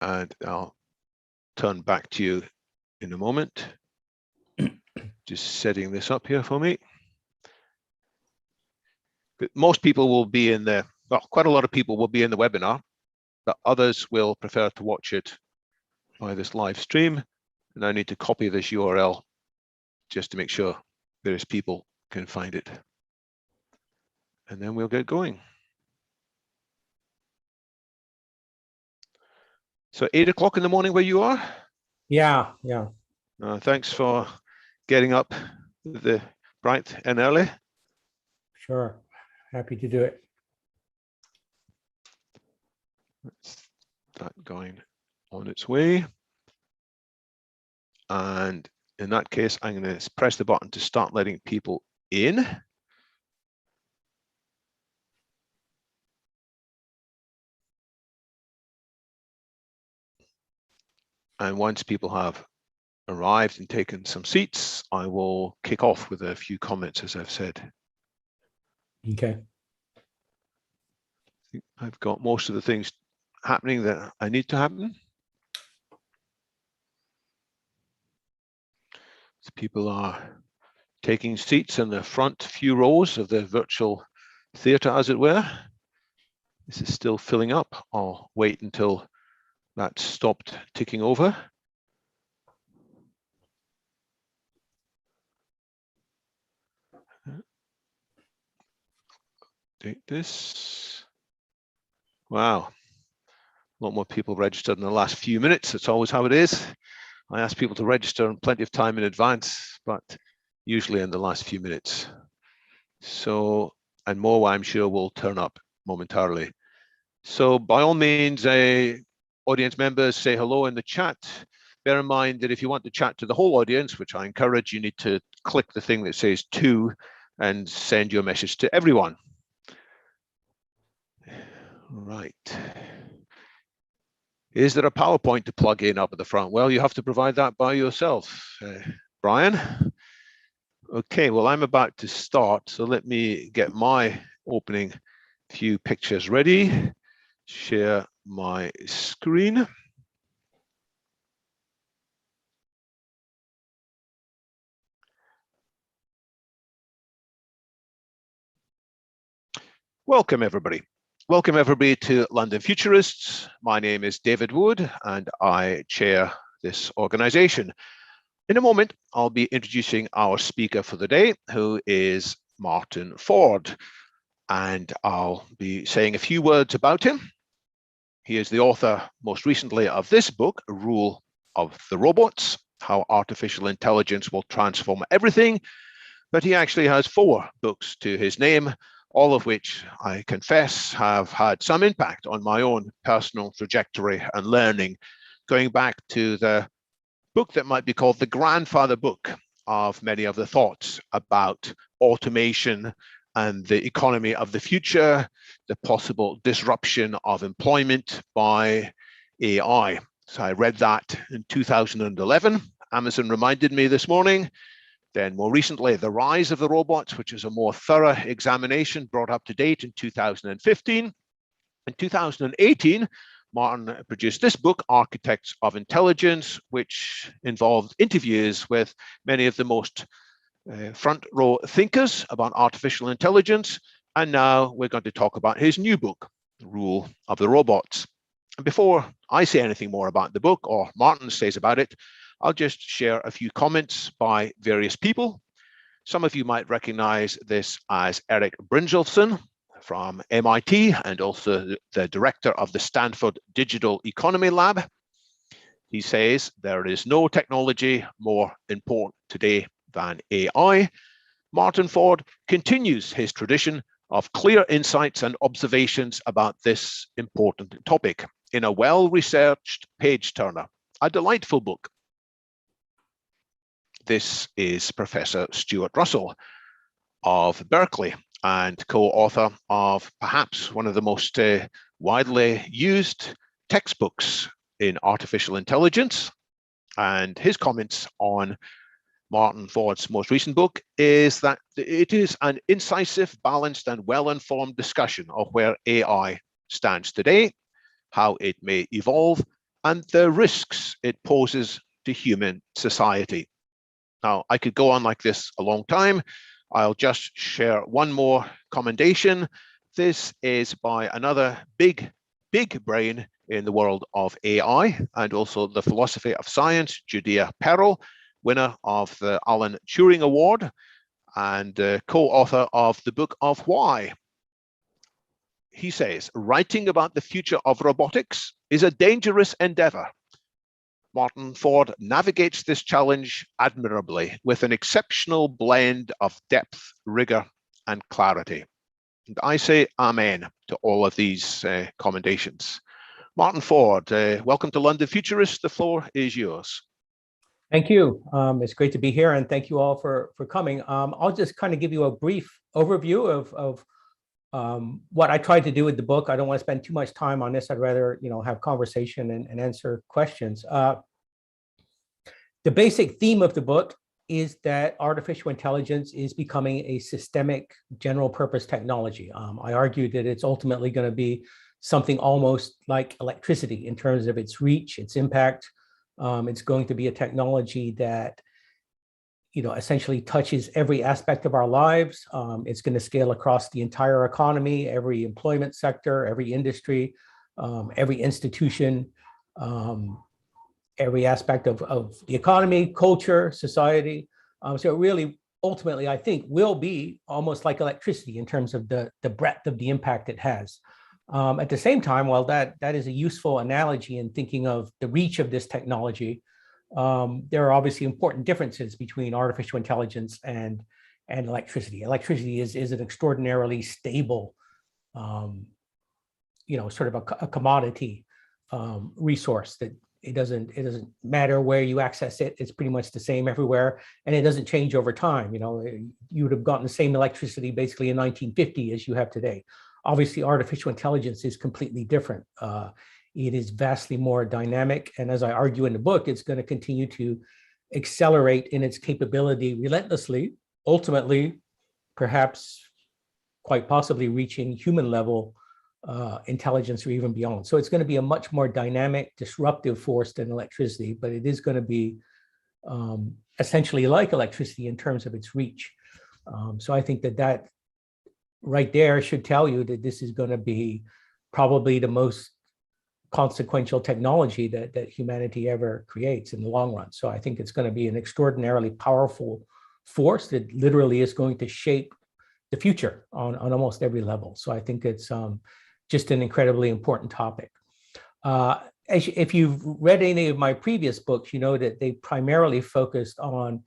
and I'll turn back to you in a moment. Just setting this up here for me. But most people will be in the, well, quite a lot of people will be in the webinar, but others will prefer to watch it by this live stream. And I need to copy this URL just to make sure various people can find it. And then we'll get going. So 8 o'clock in the morning where you are? Yeah. Thanks for getting up bright and early. Sure. Happy to do it. That's that going on its way. And in that case, I'm going to press the button to start letting people in. And once people have arrived and taken some seats, I will kick off with a few comments, as I've said. Okay. I've got most of the things happening that I need to happen. So people are taking seats in the front few rows of the virtual theatre, as it were. This is still filling up. I'll wait until that's stopped ticking over. Take this. Wow. A lot more people registered in the last few minutes. That's always how it is. I ask people to register in plenty of time in advance, but usually in the last few minutes. So, and more I'm sure will turn up momentarily. So by all means, audience members, say hello in the chat. Bear in mind that if you want to chat to the whole audience, which I encourage, you need to click the thing that says to and send your message to everyone. Right. Is there a PowerPoint to plug in up at the front? Well, you have to provide that by yourself. Brian? Okay, well, I'm about to start, so let me get my opening few pictures ready. Share my screen. Welcome, everybody. Welcome, everybody, to London Futurists. My name is David Wood, and I chair this organization. In a moment, I'll be introducing our speaker for the day, who is Martin Ford, and I'll be saying a few words about him. He is the author, most recently, of this book, Rule of the Robots, How Artificial Intelligence Will Transform Everything. But he actually has 4 books to his name, all of which I confess have had some impact on my own personal trajectory and learning, going back to the book that might be called the grandfather book of many of the thoughts about automation and the economy of the future, the possible disruption of employment by AI. So I read that in 2011. Amazon reminded me this morning. Then more recently, The Rise of the Robots, which is a more thorough examination brought up to date in 2015. In 2018, Martin produced this book, Architects of Intelligence, which involved interviews with many of the most front row thinkers about artificial intelligence. And now we're going to talk about his new book, Rule of the Robots. And before I say anything more about the book, or Martin says about it, I'll just share a few comments by various people. Some of you might recognize this as Eric Brynjolfsson from MIT, and also the director of the Stanford Digital Economy Lab. He says, there is no technology more important today than AI. Martin Ford continues his tradition of clear insights and observations about this important topic in a well-researched page-turner, a delightful book. This is Professor Stuart Russell of Berkeley and co-author of perhaps one of the most widely used textbooks in artificial intelligence. And his comments on Martin Ford's most recent book is that it is an incisive, balanced, and well-informed discussion of where AI stands today, how it may evolve, and the risks it poses to human society. Now, I could go on like this a long time. I'll just share one more commendation. This is by another big brain in the world of AI and also the philosophy of science, Judea Pearl, winner of the Alan Turing Award and co-author of the Book of Why. He says, writing about the future of robotics is a dangerous endeavor. Martin Ford navigates this challenge admirably with an exceptional blend of depth, rigor, and clarity. And I say amen to all of these commendations. Martin Ford, welcome to London Futurists. The floor is yours. Thank you. It's great to be here, and thank you all for coming. I'll just kind of give you a brief overview of what I tried to do with the book. I don't want to spend too much time on this. I'd rather, have conversation and answer questions. The basic theme of the book is that artificial intelligence is becoming a systemic general purpose technology. I argue that it's ultimately going to be something almost like electricity in terms of its reach, its impact. It's going to be a technology that essentially touches every aspect of our lives. It's going to scale across the entire economy, every employment sector, every industry, every institution, every aspect of the economy, culture, society. So it really, ultimately, I think, will be almost like electricity in terms of the breadth of the impact it has. At the same time, while that is a useful analogy in thinking of the reach of this technology, there are obviously important differences between artificial intelligence and electricity. Electricity is an extraordinarily stable, sort of a commodity resource that it doesn't matter where you access it. It's pretty much the same everywhere, and it doesn't change over time. You would have gotten the same electricity basically in 1950 as you have today. Obviously, artificial intelligence is completely different. It is vastly more dynamic. And as I argue in the book, it's going to continue to accelerate in its capability relentlessly, ultimately, perhaps quite possibly reaching human level intelligence or even beyond. So it's going to be a much more dynamic, disruptive force than electricity, but it is going to be essentially like electricity in terms of its reach. So I think that right there should tell you that this is going to be probably the most consequential technology that humanity ever creates in the long run. So I think it's going to be an extraordinarily powerful force that literally is going to shape the future on almost every level. So I think it's just an incredibly important topic. If you've read any of my previous books, you know that they primarily focused on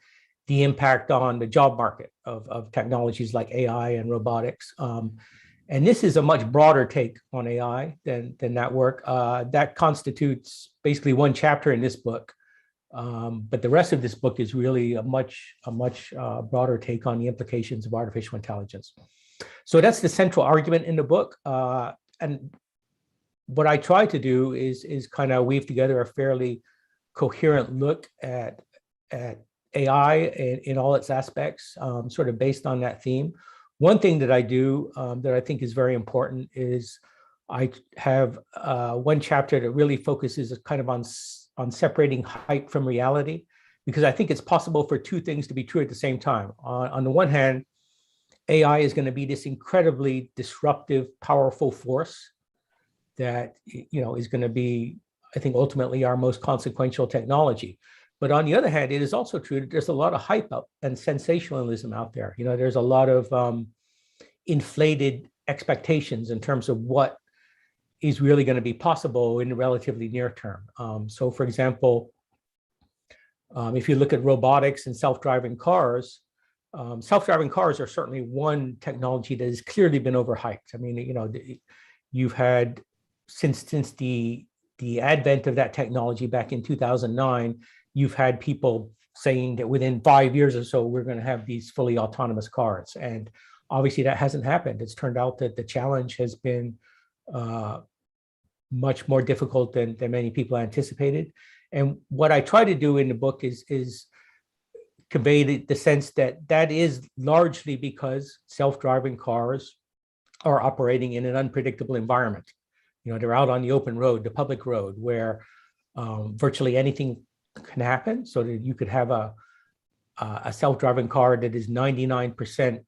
the impact on the job market of technologies like AI and robotics. And this is a much broader take on AI than that work. That constitutes basically one chapter in this book. But the rest of this book is really a much broader take on the implications of artificial intelligence. So that's the central argument in the book. And what I try to do is kind of weave together a fairly coherent look at AI in all its aspects, sort of based on that theme. One thing that I do that I think is very important is I have one chapter that really focuses kind of on separating hype from reality, because I think it's possible for two things to be true at the same time. On the one hand, AI is going to be this incredibly disruptive, powerful force that is going to be, I think, ultimately our most consequential technology. But on the other hand, it is also true that there's a lot of hype and sensationalism out there. There's a lot of inflated expectations in terms of what is really going to be possible in the relatively near term. So, for example, if you look at robotics and self-driving cars are certainly one technology that has clearly been overhyped. I mean, you've had since the advent of that technology back in 2009. You've had people saying that within 5 years or so, we're going to have these fully autonomous cars. And obviously that hasn't happened. It's turned out that the challenge has been much more difficult than many people anticipated. And what I try to do in the book is convey the sense that is largely because self-driving cars are operating in an unpredictable environment. They're out on the open road, the public road, where virtually anything can happen, so that you could have a self-driving car that is 99%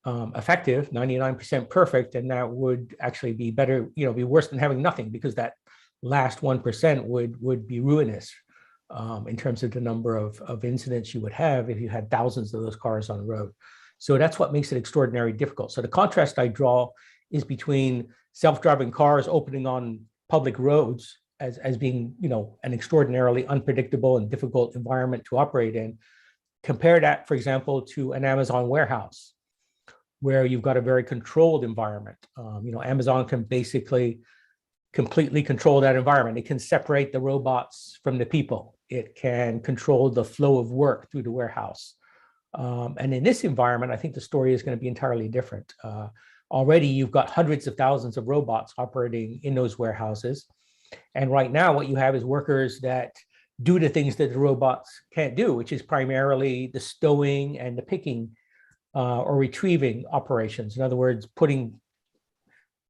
effective, 99% perfect, and that would actually be better, be worse than having nothing, because that last 1% would be ruinous in terms of the number of incidents you would have if you had thousands of those cars on the road. So that's what makes it extraordinarily difficult. So the contrast I draw is between self-driving cars opening on public roads as being, an extraordinarily unpredictable and difficult environment to operate in. Compare that, for example, to an Amazon warehouse, where you've got a very controlled environment. Amazon can basically completely control that environment. It can separate the robots from the people. It can control the flow of work through the warehouse. And in this environment, I think the story is going to be entirely different. Already, you've got hundreds of thousands of robots operating in those warehouses. And right now, what you have is workers that do the things that the robots can't do, which is primarily the stowing and the picking or retrieving operations. In other words, putting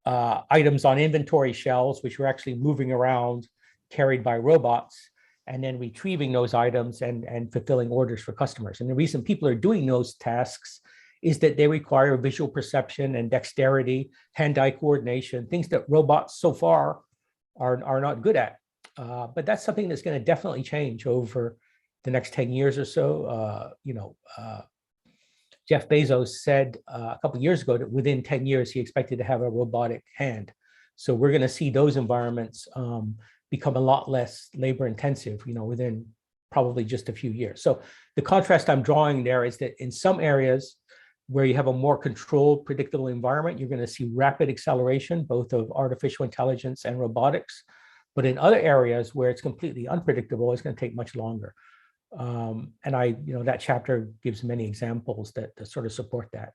items on inventory shelves, which are actually moving around, carried by robots, and then retrieving those items and fulfilling orders for customers. And the reason people are doing those tasks is that they require visual perception and dexterity, hand-eye coordination, things that robots so far are not good at. But that's something that's going to definitely change over the next 10 years or so. Jeff Bezos said a couple of years ago that within 10 years, he expected to have a robotic hand. So we're going to see those environments become a lot less labor intensive, within probably just a few years. So the contrast I'm drawing there is that in some areas where you have a more controlled, predictable environment, you're going to see rapid acceleration, both of artificial intelligence and robotics. But in other areas where it's completely unpredictable, it's going to take much longer. And that chapter gives many examples that sort of support that.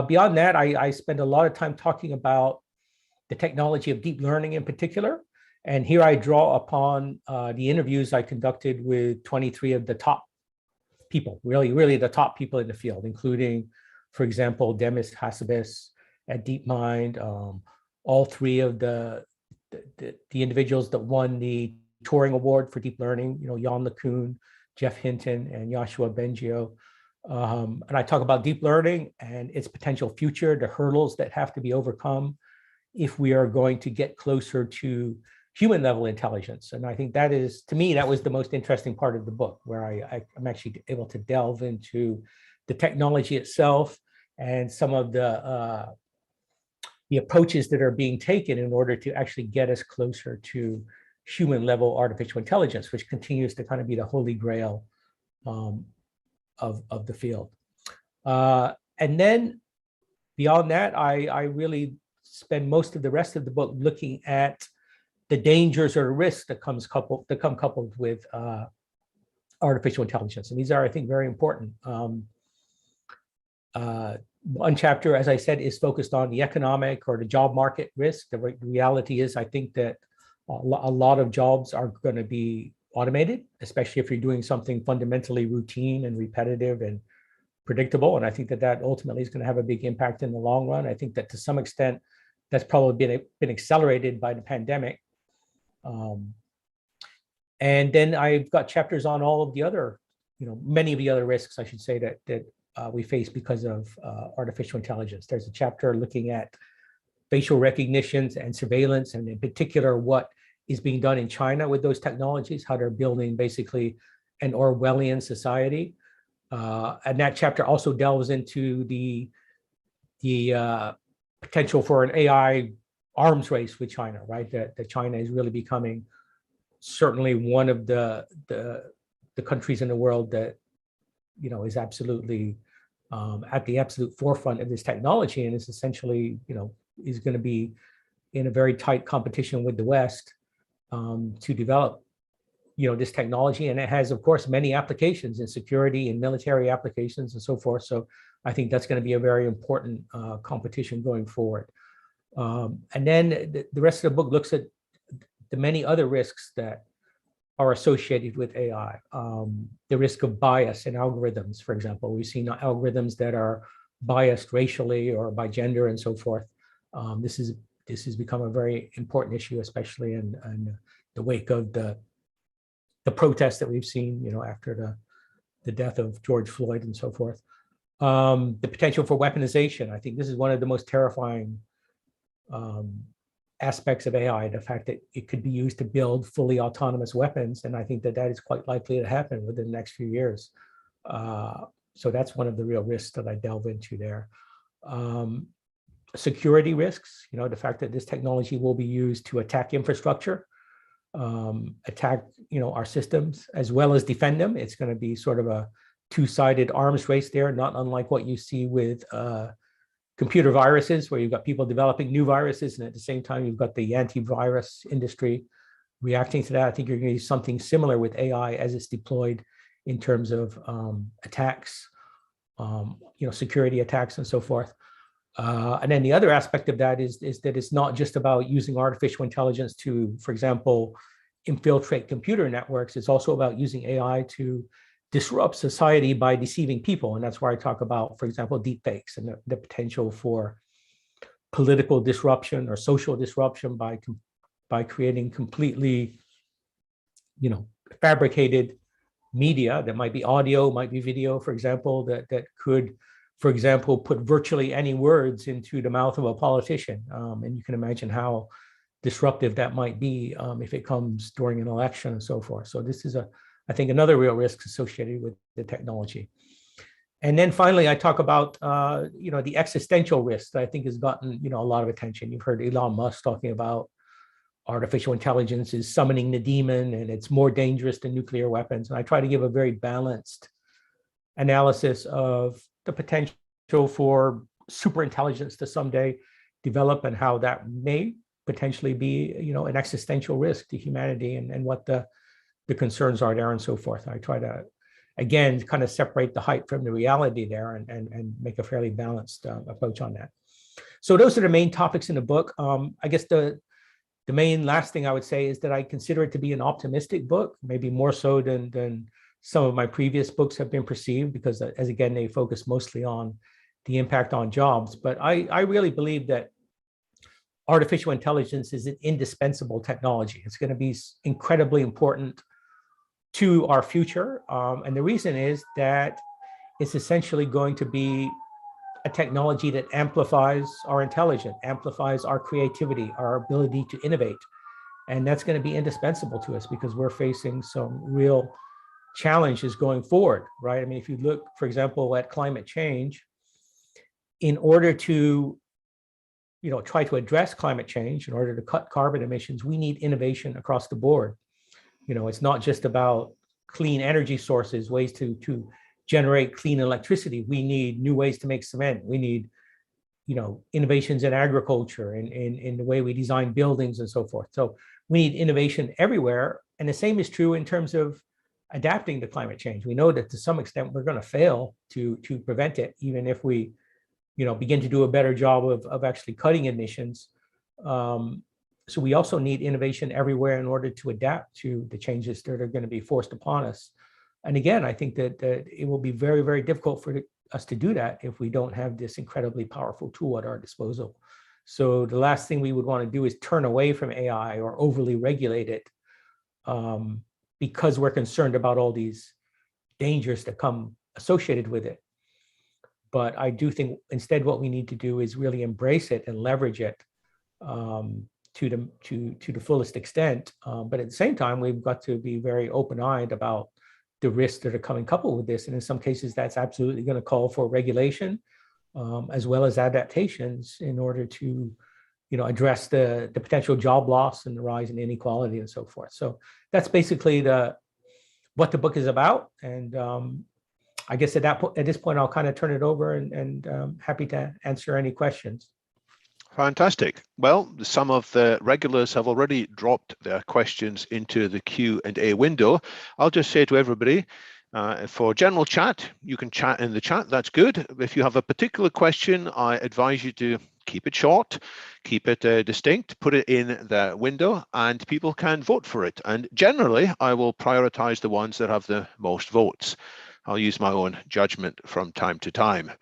Beyond that, I spend a lot of time talking about the technology of deep learning in particular. And here I draw upon the interviews I conducted with 23 of the top people, really the top people in the field, including, for example, Demis Hassabis at DeepMind, all three of the individuals that won the Turing Award for deep learning, Yann LeCun, Jeff Hinton, and Yoshua Bengio. And I talk about deep learning and its potential future, the hurdles that have to be overcome if we are going to get closer to human level intelligence. And I think that is, to me, that was the most interesting part of the book, where I'm actually able to delve into the technology itself and some of the approaches that are being taken in order to actually get us closer to human level artificial intelligence, which continues to kind of be the holy grail of the field. And then beyond that, I really spend most of the rest of the book looking at the dangers or risks that come coupled with artificial intelligence. And these are, I think, very important. One chapter, as I said, is focused on the economic or the job market risk. The reality is, I think that a lot of jobs are going to be automated, especially if you're doing something fundamentally routine and repetitive and predictable. And I think that ultimately is going to have a big impact in the long run. I think that to some extent, that's probably been accelerated by the pandemic. And then I've got chapters on all of the other, many of the other risks, I should say, that we face because of artificial intelligence. There's a chapter looking at facial recognitions and surveillance, and in particular, what is being done in China with those technologies, how they're building basically an Orwellian society. And that chapter also delves into the potential for an AI arms race with China, right? That China is really becoming certainly one of the countries in the world that is absolutely at the absolute forefront of this technology, and is essentially is going to be in a very tight competition with the West to develop this technology. And it has, of course, many applications in security and military applications and so forth. So I think that's going to be a very important competition going forward. And then the rest of the book looks at the many other risks that are associated with AI. The risk of bias in algorithms, for example. We've seen algorithms that are biased racially or by gender and so forth. This has become a very important issue, especially in the wake of the the protests that we've seen, after the death of George Floyd and so forth. The potential for weaponization. I think this is one of the most terrifying aspects of AI, the fact that it could be used to build fully autonomous weapons. And I think that is quite likely to happen within the next few years. So that's one of the real risks that I delve into there. Security risks, the fact that this technology will be used to attack infrastructure, attack, our systems, as well as defend them. It's going to be sort of a two-sided arms race there, not unlike what you see with computer viruses, where you've got people developing new viruses, and at the same time, you've got the antivirus industry reacting to that. I think you're going to use something similar with AI as it's deployed in terms of attacks, security attacks and so forth. And then the other aspect of that is that it's not just about using artificial intelligence to, for example, infiltrate computer networks. It's also about using AI to disrupt society by deceiving people. And that's where I talk about, for example, deepfakes and the potential for political disruption or social disruption by creating completely, fabricated media that might be audio, might be video, for example, that could, for example, put virtually any words into the mouth of a politician. And you can imagine how disruptive that might be if it comes during an election and so forth. So this is I think another real risk associated with the technology. And then finally, I talk about, the existential risk that I think has gotten, a lot of attention. You've heard Elon Musk talking about artificial intelligence is summoning the demon and it's more dangerous than nuclear weapons. And I try to give a very balanced analysis of the potential for superintelligence to someday develop and how that may potentially be, an existential risk to humanity and what the concerns are there and so forth. I try to, again, kind of separate the hype from the reality there and make a fairly balanced approach on that. So those are the main topics in the book. I guess the main last thing I would say is that I consider it to be an optimistic book, maybe more so than some of my previous books have been perceived, because as again, they focus mostly on the impact on jobs. But I really believe that artificial intelligence is an indispensable technology. It's going to be incredibly important to our future. And the reason is that it's essentially going to be a technology that amplifies our intelligence, amplifies our creativity, our ability to innovate. And that's going to be indispensable to us because we're facing some real challenges going forward, right? I mean, if you look, for example, at climate change, in order to try to address climate change, in order to cut carbon emissions, we need innovation across the board. It's not just about clean energy sources, ways to generate clean electricity. We need new ways to make cement. We need, innovations in agriculture and in the way we design buildings and so forth. So we need innovation everywhere. And the same is true in terms of adapting to climate change. We know that to some extent we're going to fail to prevent it, even if we, begin to do a better job of actually cutting emissions. So we also need innovation everywhere in order to adapt to the changes that are going to be forced upon us. And again, I think that it will be very, very difficult for us to do that if we don't have this incredibly powerful tool at our disposal. So the last thing we would want to do is turn away from AI or overly regulate it because we're concerned about all these dangers that come associated with it. But I do think instead what we need to do is really embrace it and leverage it to the fullest extent. But at the same time, we've got to be very open-eyed about the risks that are coming coupled with this. And in some cases, that's absolutely going to call for regulation as well as adaptations in order to address the potential job loss and the rise in inequality and so forth. So that's basically what the book is about. And I guess at this point, I'll kind of turn it over and happy to answer any questions. Fantastic. Well, some of the regulars have already dropped their questions into the Q&A window. I'll just say to everybody, for general chat, you can chat in the chat. That's good. If you have a particular question, I advise you to keep it short, keep it distinct, put it in the window, and people can vote for it. And generally, I will prioritize the ones that have the most votes. I'll use my own judgment from time to time.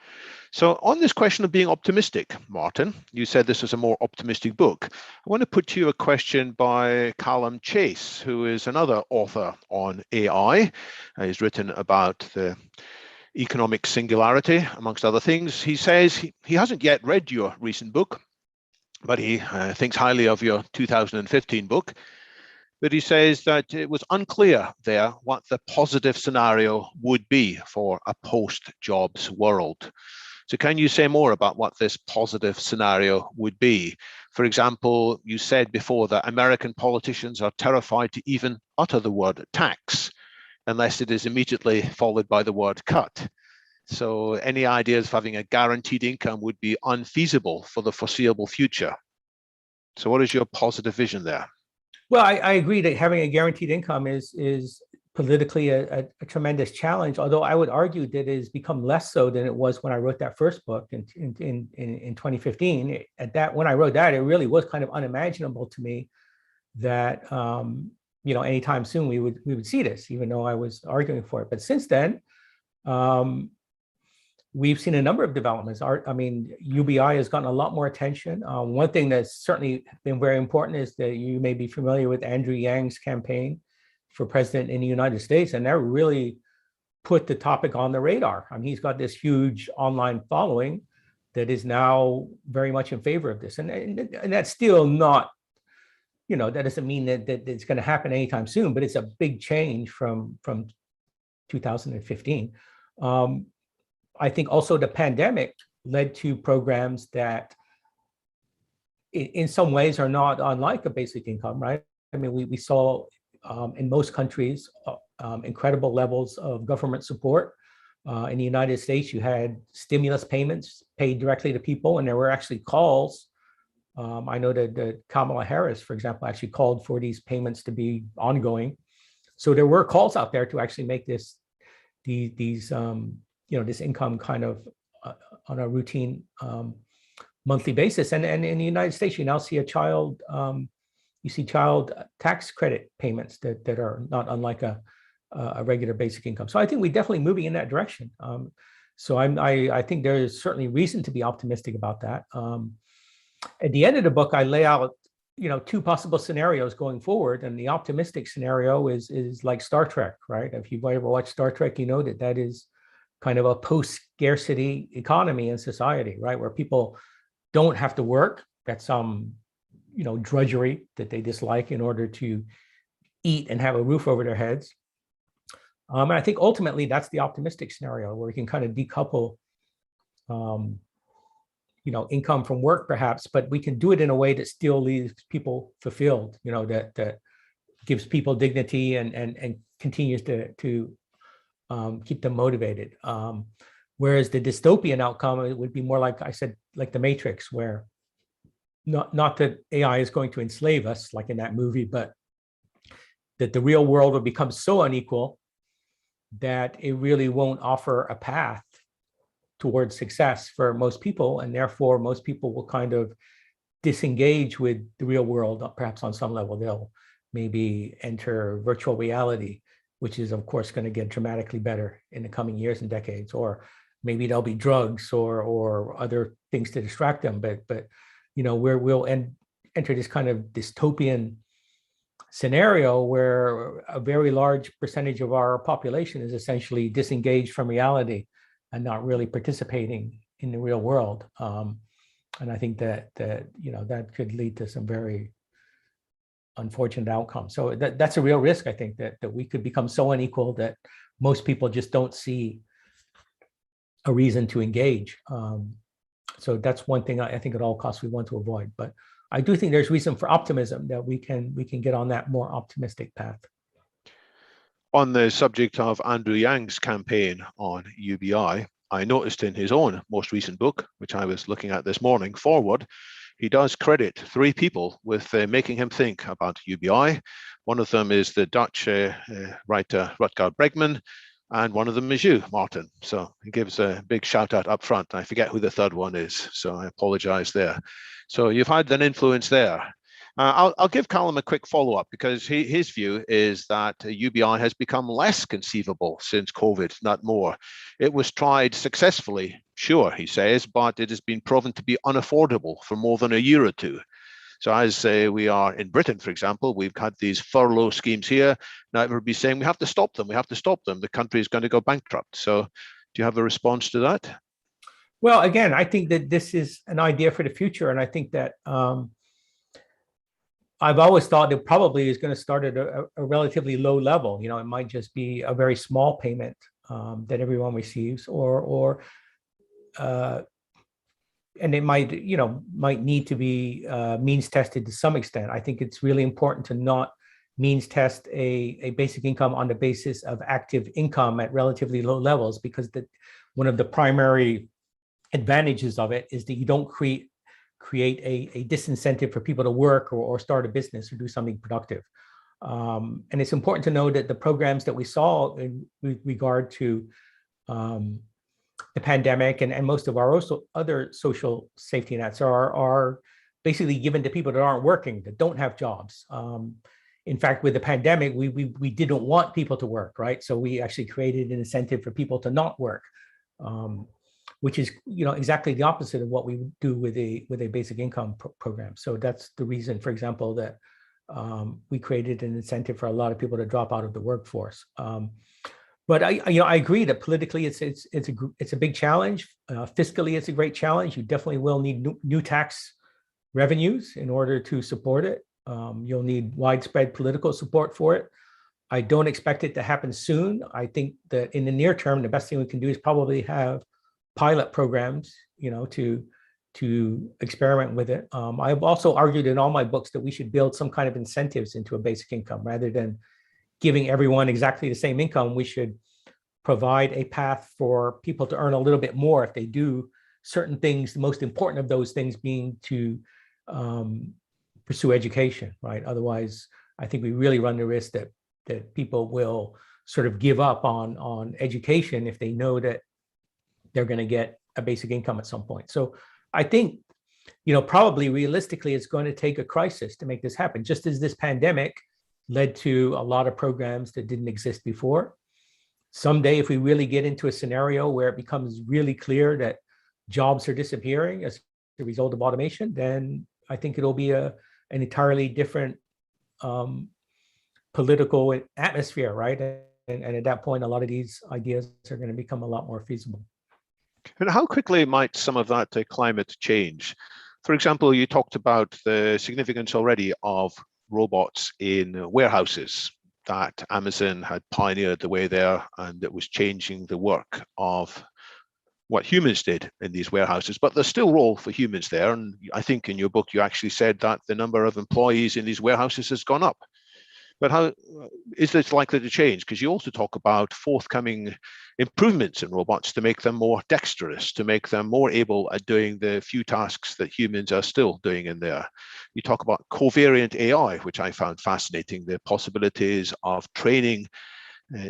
So on this question of being optimistic, Martin, you said this is a more optimistic book. I want to put to you a question by Callum Chase, who is another author on AI. He's written about the economic singularity, amongst other things. He says he hasn't yet read your recent book, but he thinks highly of your 2015 book. But he says that it was unclear there what the positive scenario would be for a post-jobs world. So can you say more about what this positive scenario would be? For example, you said before that American politicians are terrified to even utter the word tax unless it is immediately followed by the word cut. So any ideas of having a guaranteed income would be unfeasible for the foreseeable future. So what is your positive vision there? Well, I agree that having a guaranteed income is politically a tremendous challenge, although I would argue that it has become less so than it was when I wrote that first book in 2015. When I wrote that, it really was kind of unimaginable to me that anytime soon we would see this, even though I was arguing for it. But since then, we've seen a number of developments. UBI has gotten a lot more attention. One thing that's certainly been very important is that you may be familiar with Andrew Yang's campaign for president in the United States, and that really put the topic on the radar. He's got this huge online following that is now very much in favor of this, and that's still not, that doesn't mean that it's going to happen anytime soon, but it's a big change from 2015. I think also the pandemic led to programs that in some ways are not unlike a basic income, right? We saw in most countries incredible levels of government support. In the United States, you had stimulus payments paid directly to people, and there were actually calls. I know that Kamala Harris, for example, actually called for these payments to be ongoing. So there were calls out there to actually make this income kind of on a routine monthly basis. And in the United States, you now see child tax credit payments that are not unlike a regular basic income. So I think we're definitely moving in that direction. So I think there is certainly reason to be optimistic about that. At the end of the book, I lay out two possible scenarios going forward, and the optimistic scenario is like Star Trek, right? If you've ever watched Star Trek, you know that is kind of a post-scarcity economy in society, right? Where people don't have to work. That's some, drudgery that they dislike in order to eat and have a roof over their heads. And I think ultimately that's the optimistic scenario where we can kind of decouple, income from work perhaps, but we can do it in a way that still leaves people fulfilled, that gives people dignity and continues to keep them motivated. Whereas the dystopian outcome, it would be more like I said, like the Matrix, where not that AI is going to enslave us like in that movie, but that the real world will become so unequal that it really won't offer a path towards success for most people. And therefore, most people will kind of disengage with the real world. Perhaps on some level, they'll maybe enter virtual reality, which is, of course, going to get dramatically better in the coming years and decades. Or maybe there'll be drugs or other things to distract them. But we'll enter this kind of dystopian scenario where a very large percentage of our population is essentially disengaged from reality and not really participating in the real world. And I think that could lead to some very unfortunate outcomes. So that's a real risk, I think, that we could become so unequal that most people just don't see a reason to engage. So that's one thing I think at all costs we want to avoid. But I do think there's reason for optimism that we can get on that more optimistic path. On the subject of Andrew Yang's campaign on UBI, I noticed in his own most recent book, which I was looking at this morning, Forward, he does credit 3 people with making him think about UBI. One of them is the Dutch writer Rutger Bregman, and one of them is you, Martin. So he gives a big shout out up front. I forget who the third one is, so I apologize there. So you've had an influence there. I'll give Callum a quick follow-up because his view is that UBI has become less conceivable since COVID, not more. It was tried successfully, sure, he says, but it has been proven to be unaffordable for more than a year or two. So as we are in Britain, for example, we've had these furlough schemes here. Now everybody's saying we have to stop them. We have to stop them. The country is going to go bankrupt. So do you have a response to that? Well, again, I think that this is an idea for the future. And I think that I've always thought it probably is going to start at a relatively low level. You know, it might just be a very small payment that everyone receives, and it might, might need to be means tested to some extent. I think it's really important to not means test a basic income on the basis of active income at relatively low levels, because one of the primary advantages of it is that you don't create a disincentive for people to work or start a business or do something productive. And it's important to know that the programs that we saw in regard to the pandemic and most of our other social safety nets are basically given to people that aren't working, that don't have jobs. In fact, with the pandemic, we didn't want people to work, right? So we actually created an incentive for people to not work, which is exactly the opposite of what we do with a basic income program. So that's the reason, for example, that we created an incentive for a lot of people to drop out of the workforce. But I agree that politically it's a big challenge. Fiscally, it's a great challenge. You definitely will need new tax revenues in order to support it. You'll need widespread political support for it. I don't expect it to happen soon. I think that in the near term, the best thing we can do is probably have pilot programs, to experiment with it. I've also argued in all my books that we should build some kind of incentives into a basic income rather than giving everyone exactly the same income. We should provide a path for people to earn a little bit more if they do certain things, the most important of those things being to pursue education, right? Otherwise, I think we really run the risk that people will sort of give up on education if they know that they're going to get a basic income at some point. So I think, probably realistically, it's going to take a crisis to make this happen, just as this pandemic led to a lot of programs that didn't exist before. Someday, if we really get into a scenario where it becomes really clear that jobs are disappearing as a result of automation, then I think it'll be an entirely different political atmosphere, right? And at that point, a lot of these ideas are going to become a lot more feasible. And how quickly might some of that climate change? For example, you talked about the significance already of robots in warehouses, that Amazon had pioneered the way there, and it was changing the work of what humans did in these warehouses. But there's still a role for humans there. And I think in your book, you actually said that the number of employees in these warehouses has gone up. But how is this likely to change? Because you also talk about forthcoming improvements in robots to make them more dexterous, to make them more able at doing the few tasks that humans are still doing in there. You talk about covariant AI, which I found fascinating, the possibilities of training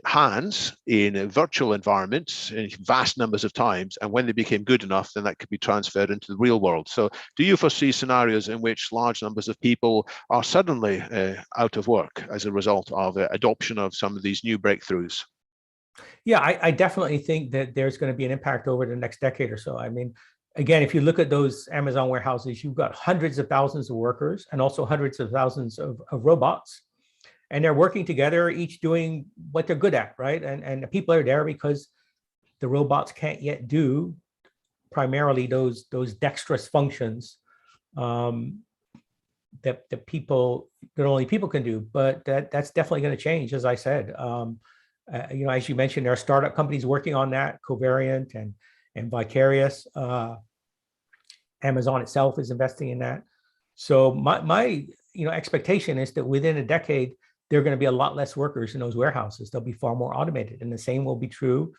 hands in virtual environments in vast numbers of times, and when they became good enough, then that could be transferred into the real world. So do you foresee scenarios in which large numbers of people are suddenly out of work as a result of adoption of some of these new breakthroughs? Yeah, I definitely think that there's going to be an impact over the next decade or so. I mean, again, if you look at those Amazon warehouses, you've got hundreds of thousands of workers and also hundreds of thousands of robots. And they're working together, each doing what they're good at, right? And the people are there because the robots can't yet do primarily those dexterous functions that only people can do. But that's definitely going to change, as I said. As you mentioned, there are startup companies working on that, Covariant and Vicarious. Amazon itself is investing in that. So my expectation is that within a decade, there are going to be a lot less workers in those warehouses. They'll be far more automated. And the same will be true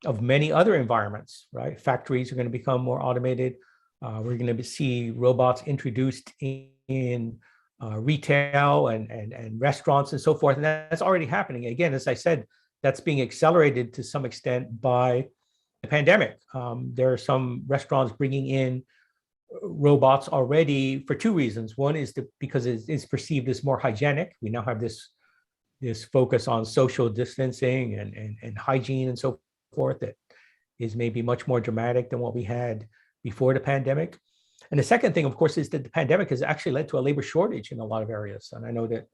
of many other environments, right? Factories are going to become more automated. We're going to see robots introduced in retail and restaurants and so forth. And that's already happening. Again, as I said, that's being accelerated to some extent by the pandemic. There are some restaurants bringing in robots already for two reasons. One is because it's perceived as more hygienic. We now have this focus on social distancing and hygiene and so forth that is maybe much more dramatic than what we had before the pandemic. And the second thing, of course, is that the pandemic has actually led to a labor shortage in a lot of areas. And I know that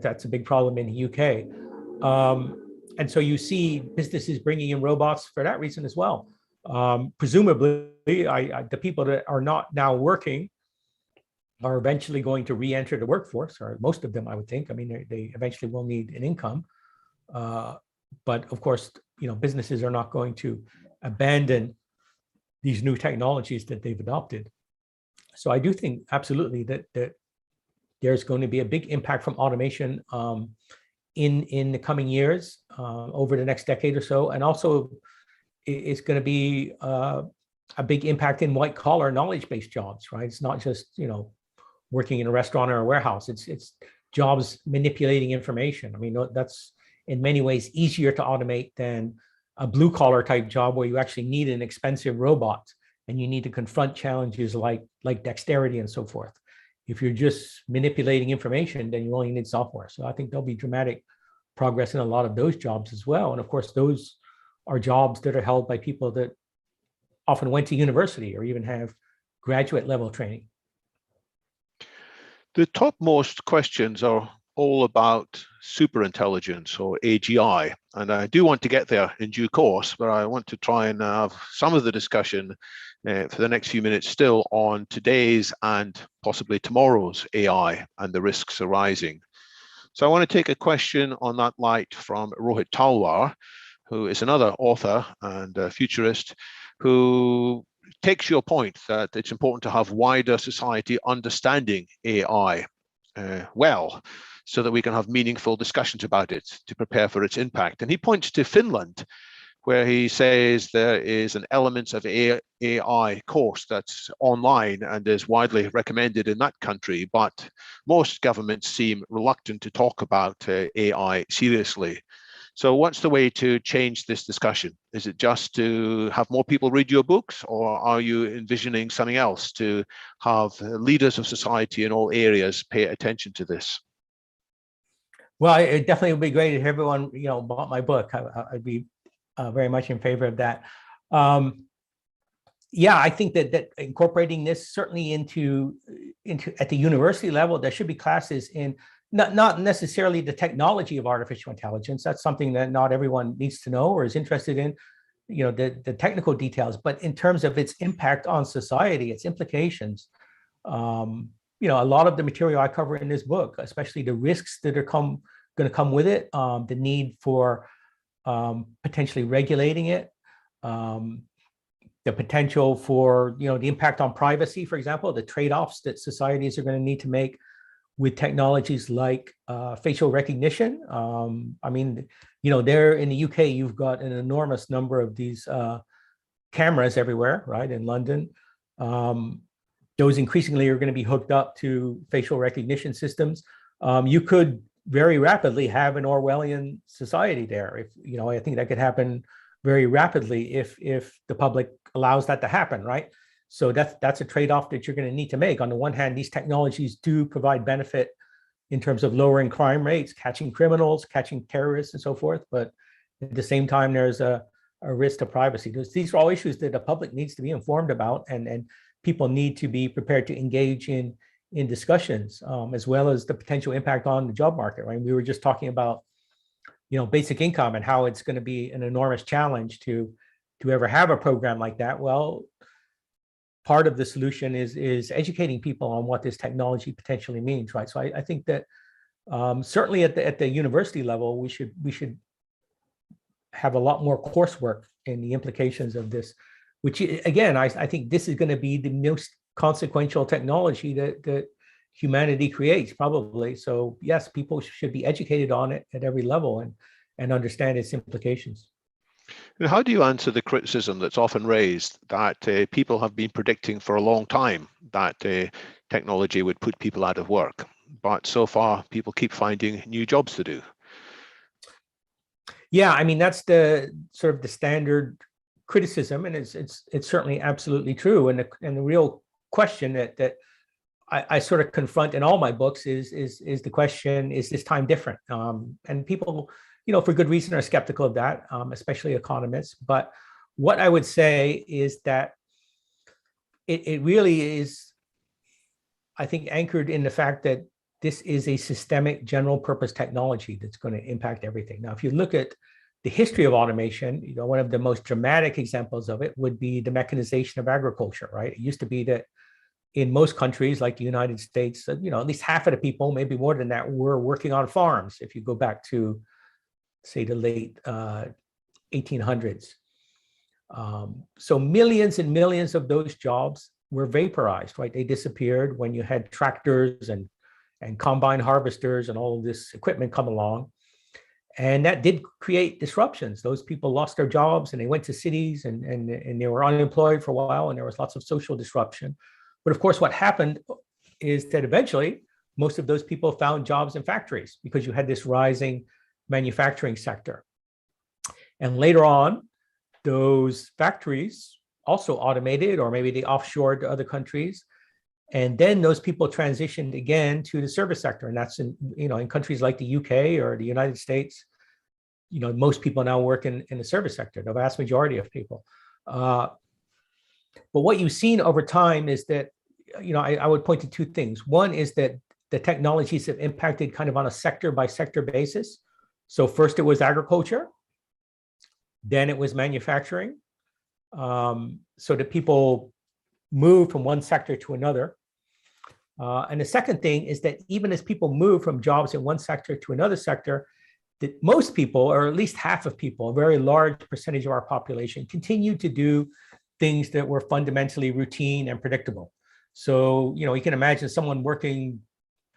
that's a big problem in the UK. And so you see businesses bringing in robots for that reason as well. Presumably, the people that are not now working are eventually going to re-enter the workforce, or most of them, I would think. I mean, they eventually will need an income. But of course, businesses are not going to abandon these new technologies that they've adopted. So I do think absolutely that there's going to be a big impact from automation in the coming years, over the next decade or so. And also it's going to be a big impact in white collar knowledge-based jobs, right? It's not just, working in a restaurant or a warehouse. It's jobs manipulating information. I mean, that's in many ways easier to automate than a blue collar type job where you actually need an expensive robot and you need to confront challenges like dexterity and so forth. If you're just manipulating information, then you only need software. So I think there'll be dramatic progress in a lot of those jobs as well. And of course, those are jobs that are held by people that often went to university or even have graduate level training. The topmost questions are all about superintelligence or AGI, and I do want to get there in due course, but I want to try and have some of the discussion for the next few minutes still on today's and possibly tomorrow's AI and the risks arising. So I want to take a question on that light from Rohit Talwar, who is another author and a futurist who takes your point that it's important to have wider society understanding AI well, so that we can have meaningful discussions about it to prepare for its impact. And he points to Finland, where he says there is an Elements of AI course that's online and is widely recommended in that country, but most governments seem reluctant to talk about AI seriously. So what's the way to change this discussion? Is it just to have more people read your books, or are you envisioning something else to have leaders of society in all areas pay attention to this? Well, it definitely would be great if everyone, bought my book. I'd be very much in favor of that. Yeah, I think that incorporating this certainly into at the university level, there should be classes in not necessarily the technology of artificial intelligence. That's something that not everyone needs to know or is interested in, the technical details, but in terms of its impact on society, its implications. A lot of the material I cover in this book, especially the risks that are going to come with it, the need for potentially regulating it, the potential for, the impact on privacy, for example, the trade-offs that societies are going to need to make with technologies like facial recognition. I mean, there in the UK, you've got an enormous number of these cameras everywhere, right? In London, those increasingly are going to be hooked up to facial recognition systems. You could very rapidly have an Orwellian society there. I think that could happen very rapidly if the public allows that to happen, right? So that's a trade-off that you're going to need to make. On the one hand, these technologies do provide benefit in terms of lowering crime rates, catching criminals, catching terrorists, and so forth. But at the same time, there's a risk to privacy. These are all issues that the public needs to be informed about, and people need to be prepared to engage in discussions, as well as the potential impact on the job market. Right? We were just talking about, basic income and how it's going to be an enormous challenge to ever have a program like that. Well, part of the solution is educating people on what this technology potentially means, right? So I think that certainly at the university level, we should have a lot more coursework in the implications of this, which again, I think this is going to be the most consequential technology that humanity creates, probably. So yes, people should be educated on it at every level and understand its implications. And how do you answer the criticism that's often raised that people have been predicting for a long time that technology would put people out of work, but so far people keep finding new jobs to do? Yeah, I mean, that's the standard criticism, and it's certainly absolutely true. And the real question that I sort of confront in all my books is the question, is this time different? And people, for good reason are skeptical of that, especially economists. But what I would say is that it really is, I think, anchored in the fact that this is a systemic general purpose technology that's going to impact everything. Now, if you look at the history of automation, one of the most dramatic examples of it would be the mechanization of agriculture, right? It used to be that in most countries like the United States, at least half of the people, maybe more than that, were working on farms. If you go back to, say, the late 1800s. So millions and millions of those jobs were vaporized, right? They disappeared when you had tractors and combine harvesters and all of this equipment come along. And that did create disruptions. Those people lost their jobs and they went to cities and they were unemployed for a while, and there was lots of social disruption. But of course, what happened is that eventually most of those people found jobs in factories because you had this rising manufacturing sector. And later on, those factories also automated, or maybe they offshored to other countries. And then those people transitioned again to the service sector. And that's in countries like the UK or the United States, most people now work in the service sector, the vast majority of people. But what you've seen over time is that, I would point to two things. One is that the technologies have impacted kind of on a sector by sector basis. So first it was agriculture, then it was manufacturing. So that people move from one sector to another. And the second thing is that even as people move from jobs in one sector to another sector, that most people, or at least half of people, a very large percentage of our population, continue to do things that were fundamentally routine and predictable. So, you can imagine someone working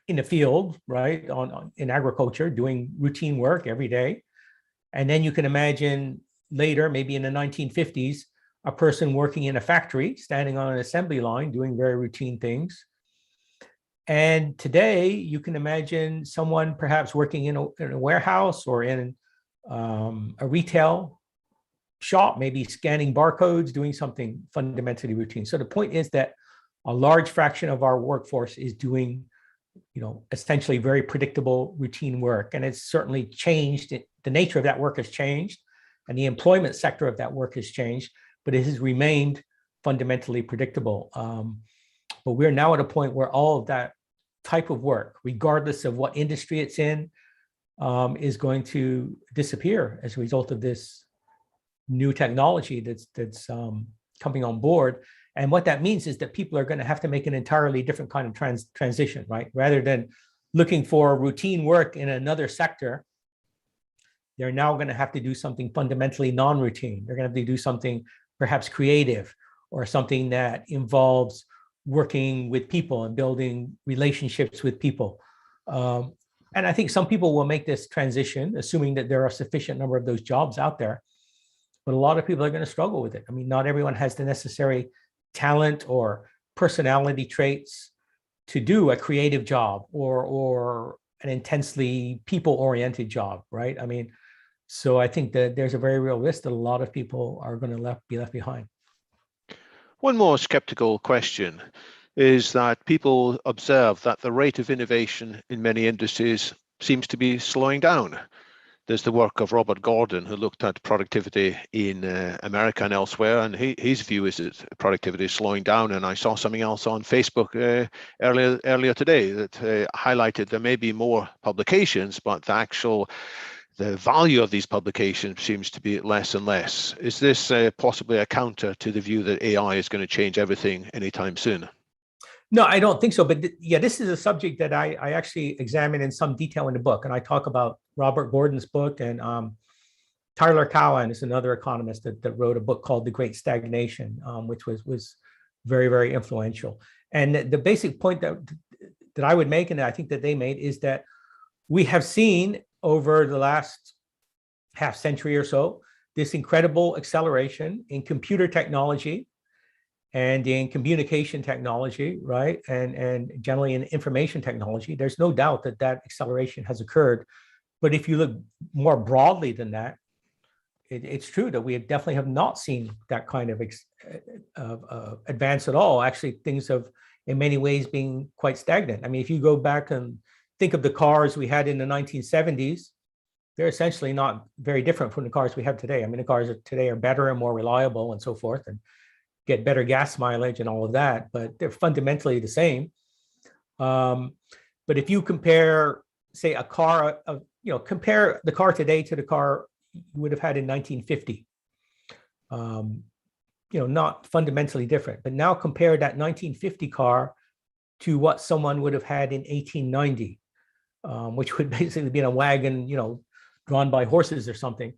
in the field, right, in agriculture, doing routine work every day. And then you can imagine later, maybe in the 1950s, a person working in a factory, standing on an assembly line, doing very routine things. And today, you can imagine someone perhaps working in a warehouse or in a retail shop, maybe scanning barcodes, doing something fundamentally routine. So the point is that a large fraction of our workforce is doing, essentially very predictable routine work. And it's certainly changed. The nature of that work has changed, and the employment sector of that work has changed, but it has remained fundamentally predictable. But we're now at a point where all of that type of work, regardless of what industry it's in, is going to disappear as a result of this new technology that's coming on board. And what that means is that people are going to have to make an entirely different kind of transition, right? Rather than looking for routine work in another sector, they're now going to have to do something fundamentally non-routine. They're going to have to do something perhaps creative, or something that involves working with people and building relationships with people. And I think some people will make this transition, assuming that there are a sufficient number of those jobs out there. But a lot of people are going to struggle with it. I mean, not everyone has the necessary talent or personality traits to do a creative job or an intensely people-oriented job, right? I mean, so I think that there's a very real risk that a lot of people are going to be left behind. One more skeptical question is that people observe that the rate of innovation in many industries seems to be slowing down. There's the work of Robert Gordon, who looked at productivity in America and elsewhere, and his view is that productivity is slowing down. And I saw something else on Facebook earlier today that highlighted there may be more publications, but the value of these publications seems to be less and less. Is this possibly a counter to the view that AI is going to change everything anytime soon? No, I don't think so. But yeah, this is a subject that I actually examine in some detail in the book. And I talk about Robert Gordon's book, and Tyler Cowen is another economist that wrote a book called The Great Stagnation, which was very, very influential. And the basic point that I would make, and I think that they made, is that we have seen over the last half century or so this incredible acceleration in computer technology and in communication technology, right? And generally in information technology. There's no doubt that acceleration has occurred. But if you look more broadly than that, it's true that we definitely have not seen that kind of advance at all. Actually, things have, in many ways, been quite stagnant. I mean, if you go back and think of the cars we had in the 1970s, they're essentially not very different from the cars we have today. I mean, the cars today are better and more reliable and so forth, and get better gas mileage and all of that, but they're fundamentally the same. But if you compare, say, a car, compare the car today to the car you would have had in 1950, not fundamentally different. But now compare that 1950 car to what someone would have had in 1890, which would basically be in a wagon, drawn by horses or something.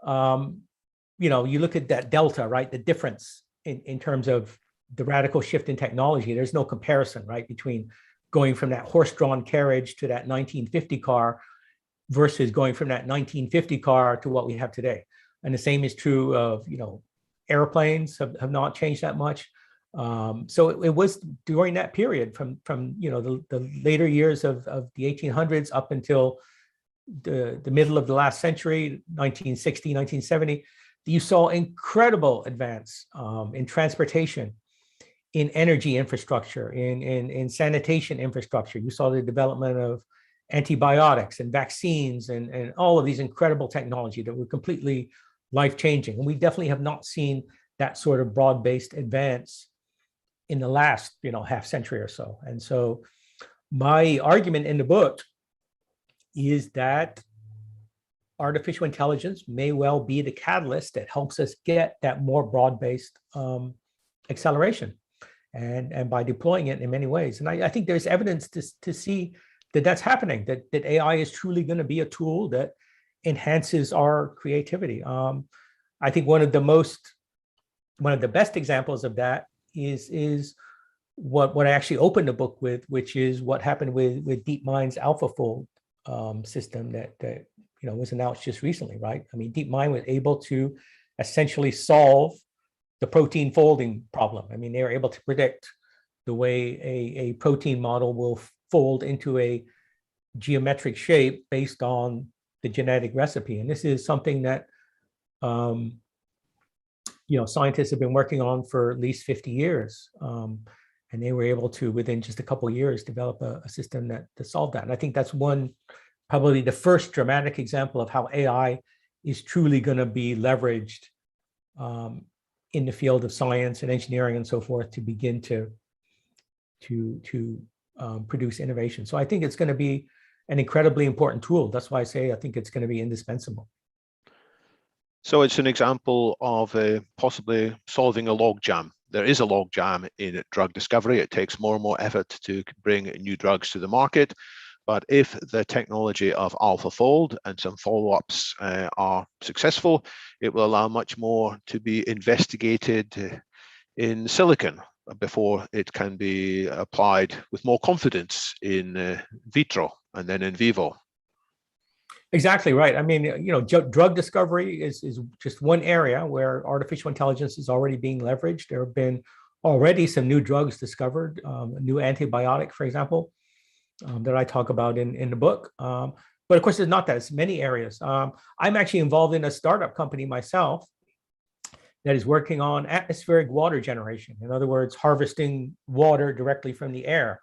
You look at that delta, right? The difference in terms of the radical shift in technology. There's no comparison, right, between going from that horse-drawn carriage to that 1950 car versus going from that 1950 car to what we have today. And the same is true of, airplanes have not changed that much. So it was during that period from the later years of the 1800s up until the middle of the last century, 1960, 1970, you saw incredible advance in transportation, in energy infrastructure, in sanitation infrastructure. You saw the development of antibiotics and vaccines and all of these incredible technology that were completely life-changing. And we definitely have not seen that sort of broad-based advance in the last, half century or so. And so my argument in the book is that artificial intelligence may well be the catalyst that helps us get that more broad-based acceleration, and by deploying it in many ways. And I think there's evidence to see that that's happening, that AI is truly going to be a tool that enhances our creativity. I think one of the best examples of that is what I actually opened the book with, which is what happened with DeepMind's AlphaFold system that was announced just recently, right? I mean, DeepMind was able to essentially solve the protein folding problem. I mean, they were able to predict the way a protein model will fold into a geometric shape based on the genetic recipe. And this is something that scientists have been working on for at least 50 years. And they were able to, within just a couple of years, develop a system that solved that. And I think that's probably the first dramatic example of how AI is truly going to be leveraged in the field of science and engineering and so forth to begin to produce innovation. So I think it's going to be an incredibly important tool. That's why I say I think it's going to be indispensable. So it's an example of possibly solving a logjam. There is a logjam in drug discovery. It takes more and more effort to bring new drugs to the market. But if the technology of AlphaFold and some follow-ups are successful, it will allow much more to be investigated in silicon before it can be applied with more confidence in vitro and then in vivo. Exactly right. I mean, drug discovery is just one area where artificial intelligence is already being leveraged. There have been already some new drugs discovered, a new antibiotic, for example, that I talk about in the book. But of course, there's not that. It's many areas. I'm actually involved in a startup company myself that is working on atmospheric water generation. In other words, harvesting water directly from the air.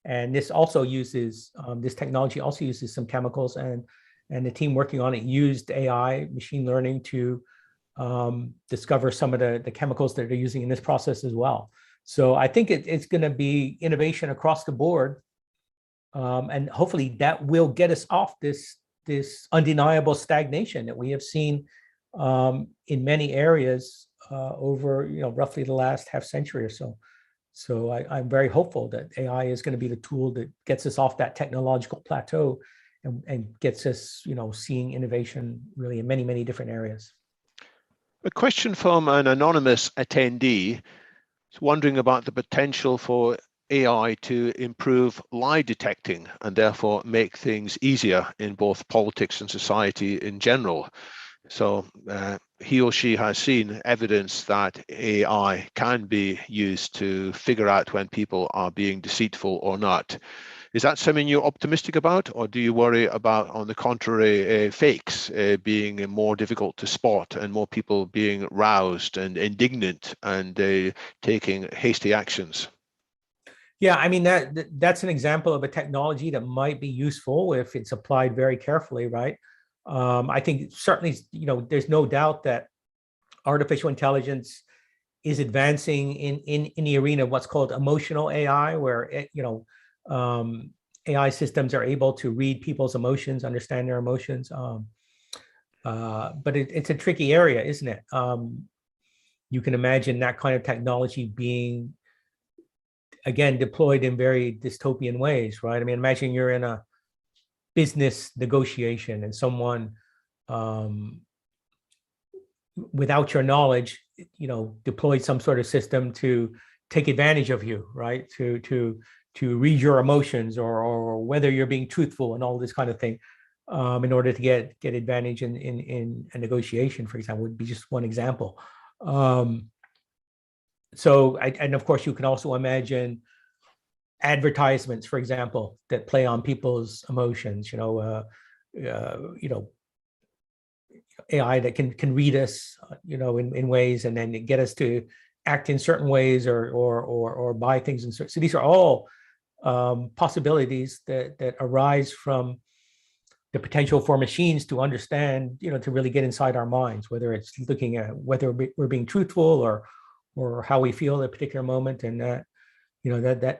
And this also uses, this technology also uses some chemicals, and the team working on it used AI, machine learning, to discover some of the chemicals that they're using in this process as well. So I think it's going to be innovation across the board. And hopefully that will get us off this undeniable stagnation that we have seen in many areas over roughly the last half century or so. So I'm very hopeful that AI is going to be the tool that gets us off that technological plateau and gets us, seeing innovation really in many, many different areas. A question from an anonymous attendee is wondering about the potential for AI to improve lie detecting and therefore make things easier in both politics and society in general. So he or she has seen evidence that AI can be used to figure out when people are being deceitful or not. Is that something you're optimistic about, or do you worry about, on the contrary, fakes being more difficult to spot and more people being roused and indignant and taking hasty actions? Yeah, I mean that's an example of a technology that might be useful if it's applied very carefully, right? I think certainly, there's no doubt that artificial intelligence is advancing in the arena of what's called emotional AI, where AI systems are able to read people's emotions, understand their emotions. But it's a tricky area, isn't it? You can imagine that kind of technology being, again, deployed in very dystopian ways, right? I mean, imagine you're in a business negotiation and someone, without your knowledge, deployed some sort of system to take advantage of you, right? To read your emotions, or whether you're being truthful and all this kind of thing, in order to get advantage in a negotiation, for example, would be just one example. And of course, you can also imagine advertisements, for example, that play on people's emotions. AI that can read us, in ways, and then get us to act in certain ways, or buy things in certain. So these are all possibilities that arise from the potential for machines to understand, to really get inside our minds, whether it's looking at whether we're being truthful, or how we feel at a particular moment. And that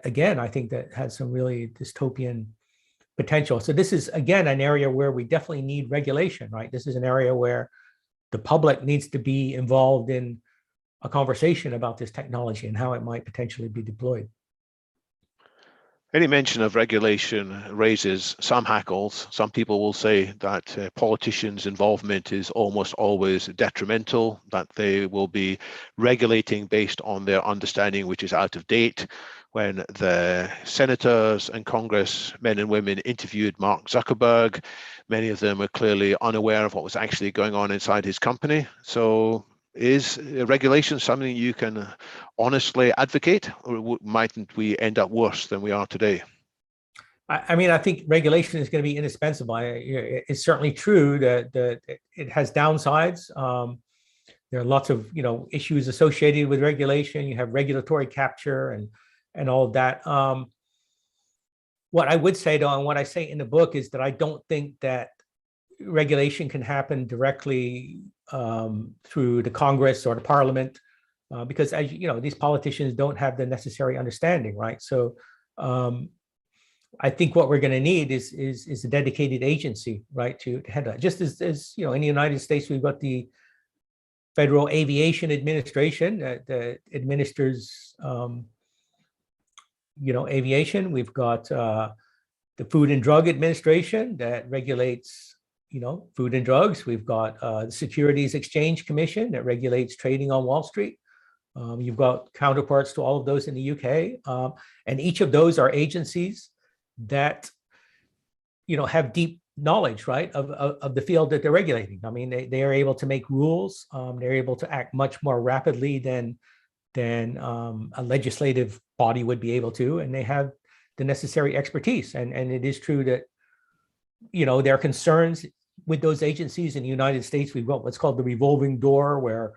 again, I think that has some really dystopian potential. So this is, again, an area where we definitely need regulation, right? This is an area where the public needs to be involved in a conversation about this technology and how it might potentially be deployed. Any mention of regulation raises some hackles. Some people will say that politicians' involvement is almost always detrimental, that they will be regulating based on their understanding, which is out of date. When the senators and Congress men and women interviewed Mark Zuckerberg, many of them were clearly unaware of what was actually going on inside his company. So is regulation something you can honestly advocate, or mightn't we end up worse than we are today? I mean, I think regulation is going to be indispensable. It's certainly true that it has downsides. There are lots of issues associated with regulation. You have regulatory capture and all of that. What I would say, though, and what I say in the book, is that I don't think that regulation can happen directly through the Congress or the Parliament, because, as these politicians don't have the necessary understanding, right? So I think what we're going to need is a dedicated agency, right, to head that. Just as in the United States, we've got the Federal Aviation Administration that administers aviation. We've got the Food and Drug Administration that regulates food and drugs. We've got the Securities Exchange Commission that regulates trading on Wall Street. You've got counterparts to all of those in the UK, and each of those are agencies that have deep knowledge, right, of the field that they're regulating. I mean, they are able to make rules. They're able to act much more rapidly than a legislative body would be able to, and they have the necessary expertise. And it is true that there are concerns with those agencies. In the United States, we've got what's called the revolving door, where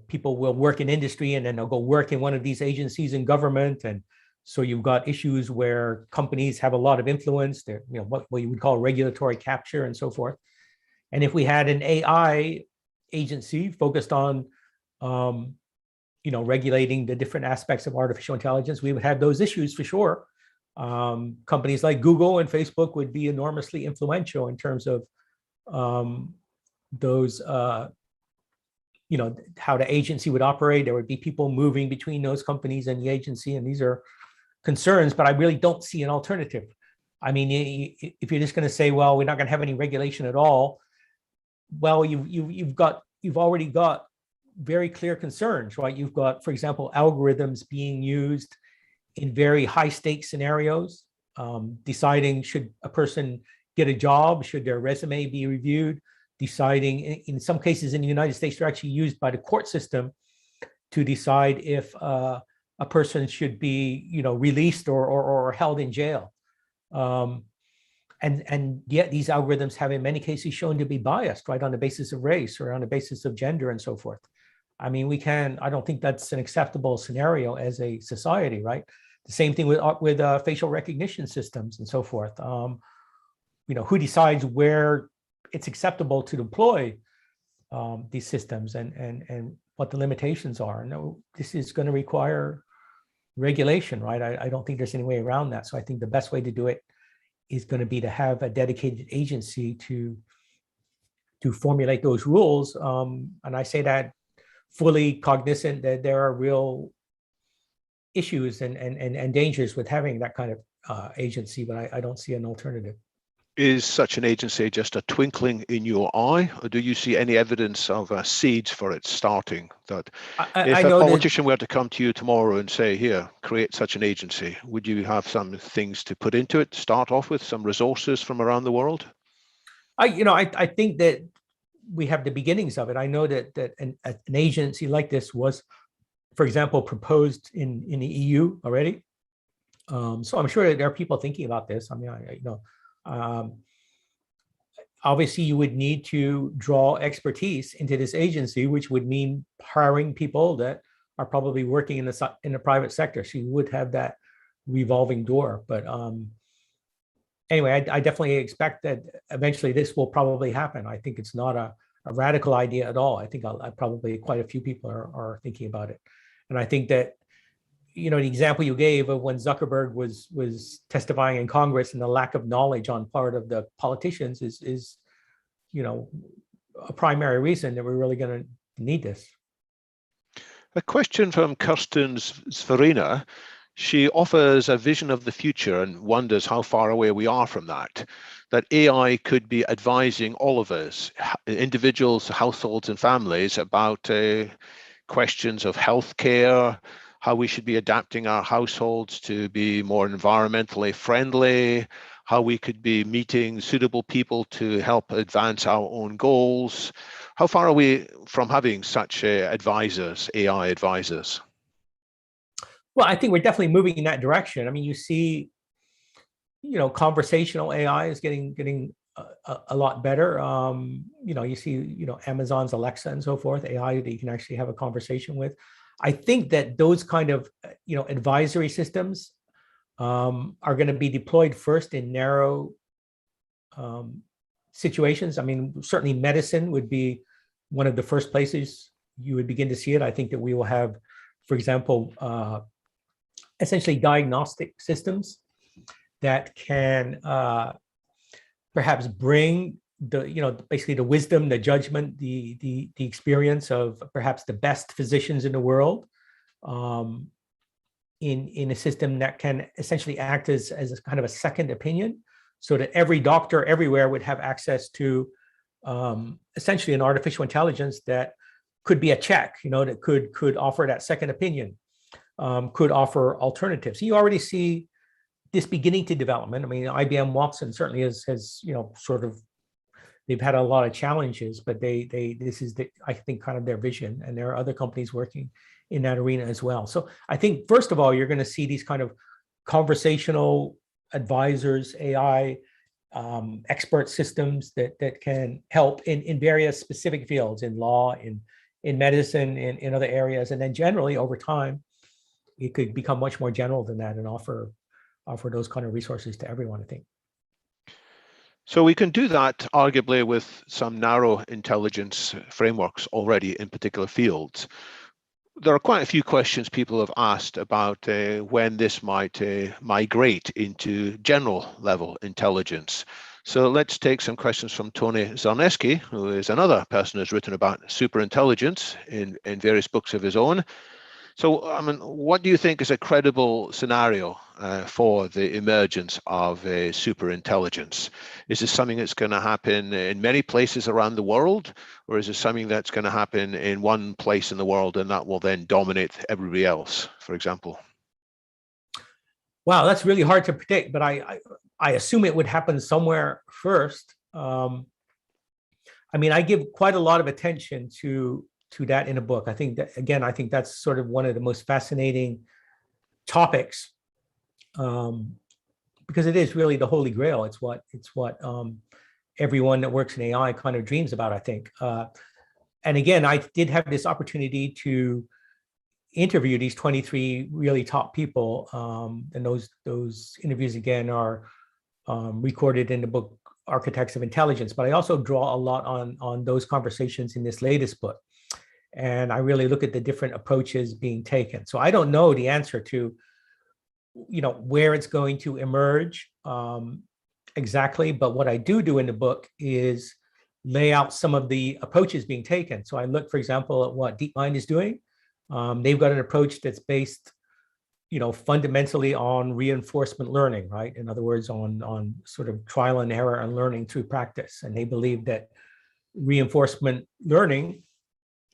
people will work in industry and then they'll go work in one of these agencies in government. And so you've got issues where companies have a lot of influence. They're, what you would call regulatory capture and so forth. And if we had an AI agency focused on regulating the different aspects of artificial intelligence, we would have those issues for sure. Companies like Google and Facebook would be enormously influential in terms of those, how the agency would operate. There would be people moving between those companies and the agency, and these are concerns, but I really don't see an alternative. I mean, if you're just going to say, well, we're not going to have any regulation at all, well, you've already got very clear concerns, right? You've got, for example, algorithms being used in very high stakes scenarios, deciding should a person get a job, should their resume be reviewed, deciding, in some cases in the United States, they're actually used by the court system to decide if a a person should be, released or held in jail. And yet these algorithms have in many cases shown to be biased, right, on the basis of race or on the basis of gender and so forth. I mean, I don't think that's an acceptable scenario as a society, right? The same thing with facial recognition systems and so forth. Who decides where it's acceptable to deploy these systems and what the limitations are? No, this is going to require regulation, right? I don't think there's any way around that. So I think the best way to do it is going to be to have a dedicated agency to formulate those rules. And I say that fully cognizant that there are real issues and dangers with having that kind of agency, but I don't see an alternative. Is such an agency just a twinkling in your eye, or do you see any evidence of seeds for it starting? That if a politician were to come to you tomorrow and say, here, create such an agency, would you have some things to put into it, start off with some resources from around the world? I think that we have the beginnings of it. I know that an agency like this was, for example, proposed in the EU already. So I'm sure there are people thinking about this. I mean, obviously you would need to draw expertise into this agency, which would mean hiring people that are probably working in the private sector. So you would have that revolving door. But anyway, I definitely expect that eventually this will probably happen. I think it's not a radical idea at all. I think probably quite a few people are thinking about it. And I think that, the example you gave of when Zuckerberg was testifying in Congress and the lack of knowledge on part of the politicians is a primary reason that we're really going to need this. A question from Kirsten Svarina. She offers a vision of the future and wonders how far away we are from that AI could be advising all of us, individuals, households, and families about questions of healthcare, how we should be adapting our households to be more environmentally friendly, how we could be meeting suitable people to help advance our own goals. How far are we from having such advisors, AI advisors? Well, I think we're definitely moving in that direction. I mean, you see, conversational AI is getting a lot better. You see, Amazon's Alexa and so forth, AI that you can actually have a conversation with. I think that those kind of, advisory systems are going to be deployed first in narrow situations. I mean, certainly medicine would be one of the first places you would begin to see it. I think that we will have, for example, essentially diagnostic systems that can perhaps bring basically the wisdom, the judgment, the experience of perhaps the best physicians in the world in a system that can essentially act as a kind of a second opinion, so that every doctor everywhere would have access to essentially an artificial intelligence that could be a check, that could offer that second opinion, could offer alternatives. You already see this beginning to development. I mean, IBM Watson certainly has sort of, they've had a lot of challenges, but this is I think kind of their vision, and there are other companies working in that arena as well. So I think first of all, you're going to see these kind of conversational advisors, AI expert systems that can help in various specific fields, in law, in medicine, in other areas, and then generally over time, it could become much more general than that and offer those kind of resources to everyone, I think. So we can do that arguably with some narrow intelligence frameworks already in particular fields. There are quite a few questions people have asked about when this might migrate into general level intelligence. So let's take some questions from Tony Zarneski, who is another person who's written about superintelligence in various books of his own. So, I mean, what do you think is a credible scenario for the emergence of superintelligence? Is this something that's going to happen in many places around the world, or is it something that's going to happen in one place in the world and that will then dominate everybody else, for example? Wow, that's really hard to predict, but I assume it would happen somewhere first. I mean, I give quite a lot of attention to that in a book. I think that, again, I think that's sort of one of the most fascinating topics, because it is really the holy grail. It's what everyone that works in AI kind of dreams about, I think. And again, I did have this opportunity to interview these 23 really top people, and those interviews again are recorded in the book Architects of Intelligence. But I also draw a lot on those conversations in this latest book, and I really look at the different approaches being taken. So I don't know the answer to, where it's going to emerge exactly, but what I do in the book is lay out some of the approaches being taken. So I look, for example, at what DeepMind is doing. They've got an approach that's based, fundamentally on reinforcement learning, right? In other words, on sort of trial and error and learning through practice. And they believe that reinforcement learning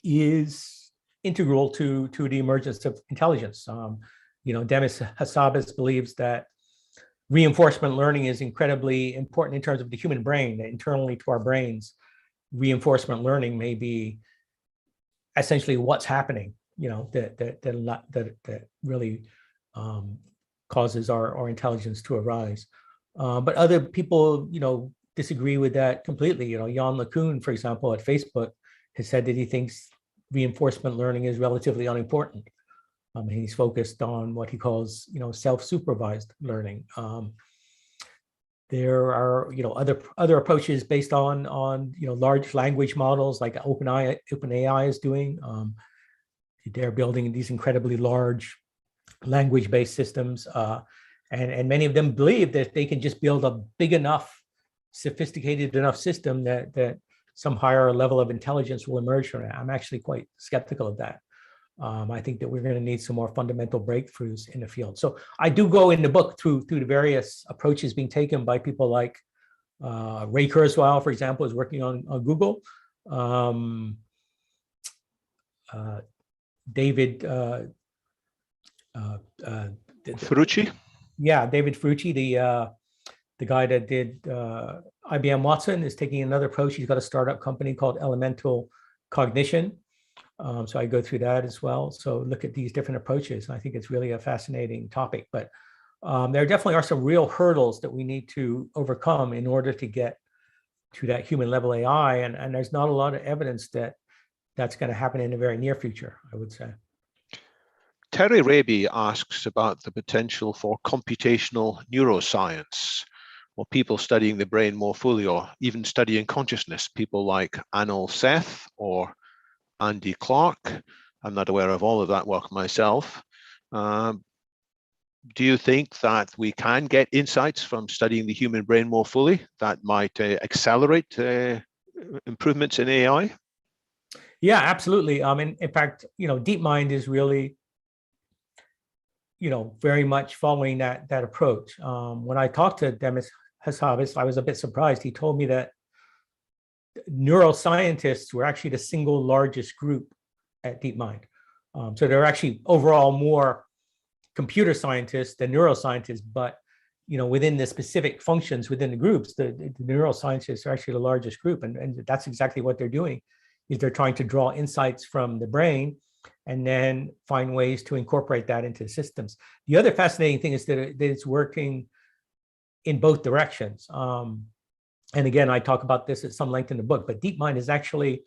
is integral to the emergence of intelligence. Demis Hassabis believes that reinforcement learning is incredibly important in terms of the human brain, that internally to our brains, reinforcement learning may be essentially what's happening, that really causes our intelligence to arise. But other people, disagree with that completely. Yann LeCun, for example, at Facebook, has said that he thinks reinforcement learning is relatively unimportant. He's focused on what he calls, self-supervised learning. There are, other approaches based on large language models like OpenAI is doing. They're building these incredibly large language-based systems, and many of them believe that they can just build a big enough, sophisticated enough system that some higher level of intelligence will emerge from it. I'm actually quite skeptical of that. I think that we're going to need some more fundamental breakthroughs in the field. So I do go in the book through the various approaches being taken by people like Ray Kurzweil, for example, is working on Google. David Ferrucci? Yeah, David Ferrucci, the guy that did IBM Watson, is taking another approach. He's got a startup company called Elemental Cognition. So I go through that as well. So look at these different approaches. I think it's really a fascinating topic, but there definitely are some real hurdles that we need to overcome in order to get to that human level AI. And there's not a lot of evidence that that's going to happen in the very near future, I would say. Terry Raby asks about the potential for computational neuroscience, or people studying the brain more fully, or even studying consciousness, people like Anil Seth or Andy Clark. I'm not aware of all of that work myself. Do you think that we can get insights from studying the human brain more fully that might accelerate improvements in AI? Yeah, absolutely. In fact, DeepMind is really, very much following that approach. When I talked to Demis Hassabis, I was a bit surprised. He told me that neuroscientists were actually the single largest group at DeepMind. So there are actually overall more computer scientists than neuroscientists, but within the specific functions within the groups, the neuroscientists are actually the largest group, and that's exactly what they're doing. Is they're trying to draw insights from the brain and then find ways to incorporate that into systems. The other fascinating thing is that it's working in both directions. And again, I talk about this at some length in the book, but DeepMind has actually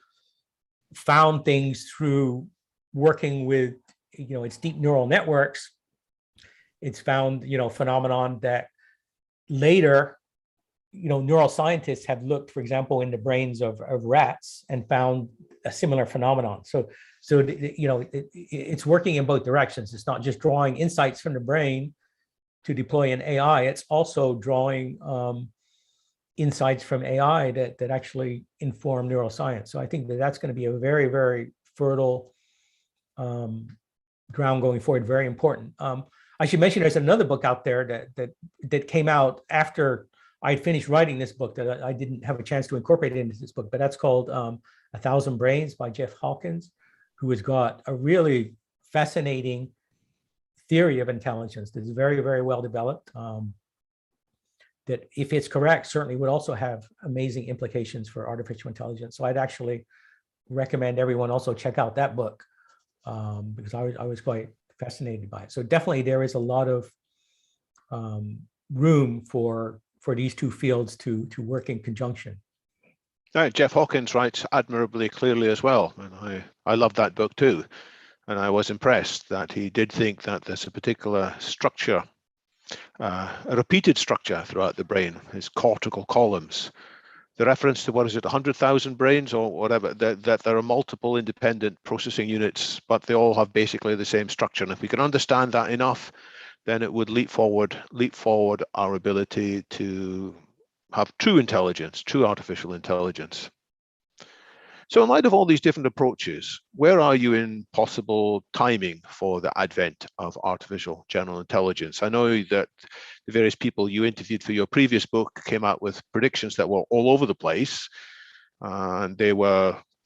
found things through working with, its deep neural networks. It's found, phenomenon that later, neuroscientists have looked, for example, in the brains of rats and found a similar phenomenon. So it's working in both directions. It's not just drawing insights from the brain to deploy in AI. It's also drawing insights from AI that actually inform neuroscience. So I think that's going to be a very, very fertile ground going forward. Very important. I should mention there's another book out there that came out after I had finished writing this book that I didn't have a chance to incorporate it into this book, but that's called 1,000 Brains by Jeff Hawkins, who has got a really fascinating theory of intelligence that is very, very well developed, that if it's correct, certainly would also have amazing implications for artificial intelligence. So I'd actually recommend everyone also check out that book, because I was quite fascinated by it. So definitely there is a lot of room for these two fields to work in conjunction. Jeff Hawkins writes admirably clearly as well, and I love that book too. And I was impressed that he did think that there's a particular structure, a repeated structure throughout the brain, his cortical columns. The reference to, what is it, 100,000 brains or whatever, that there are multiple independent processing units, but they all have basically the same structure. And if we can understand that enough, then it would leap forward our ability to have true intelligence, true artificial intelligence. So in light of all these different approaches, where are you in possible timing for the advent of artificial general intelligence? I know that the various people you interviewed for your previous book came out with predictions that were all over the place, and they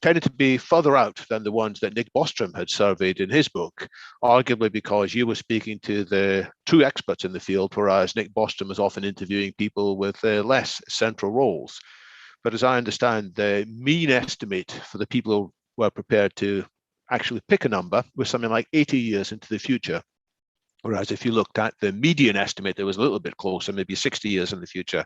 tended to be further out than the ones that Nick Bostrom had surveyed in his book, arguably because you were speaking to the true experts in the field, whereas Nick Bostrom was often interviewing people with less central roles. But as I understand, the mean estimate for the people who were prepared to actually pick a number was something like 80 years into the future. Whereas if you looked at the median estimate, it was a little bit closer, maybe 60 years in the future.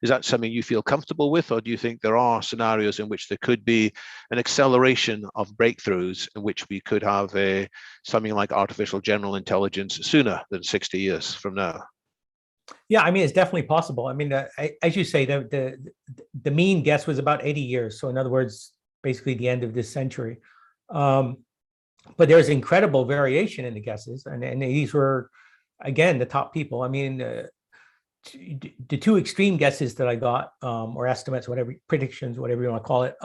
Is that something you feel comfortable with, or do you think there are scenarios in which there could be an acceleration of breakthroughs in which we could have something like artificial general intelligence sooner than 60 years from now? Yeah, I mean, it's definitely possible. I mean, as you say, the mean guess was about 80 years. So in other words, basically the end of this century. But there's incredible variation in the guesses. And these were, again, the top people. I mean, the two extreme guesses that I got, or estimates, whatever, predictions, whatever you want to call it.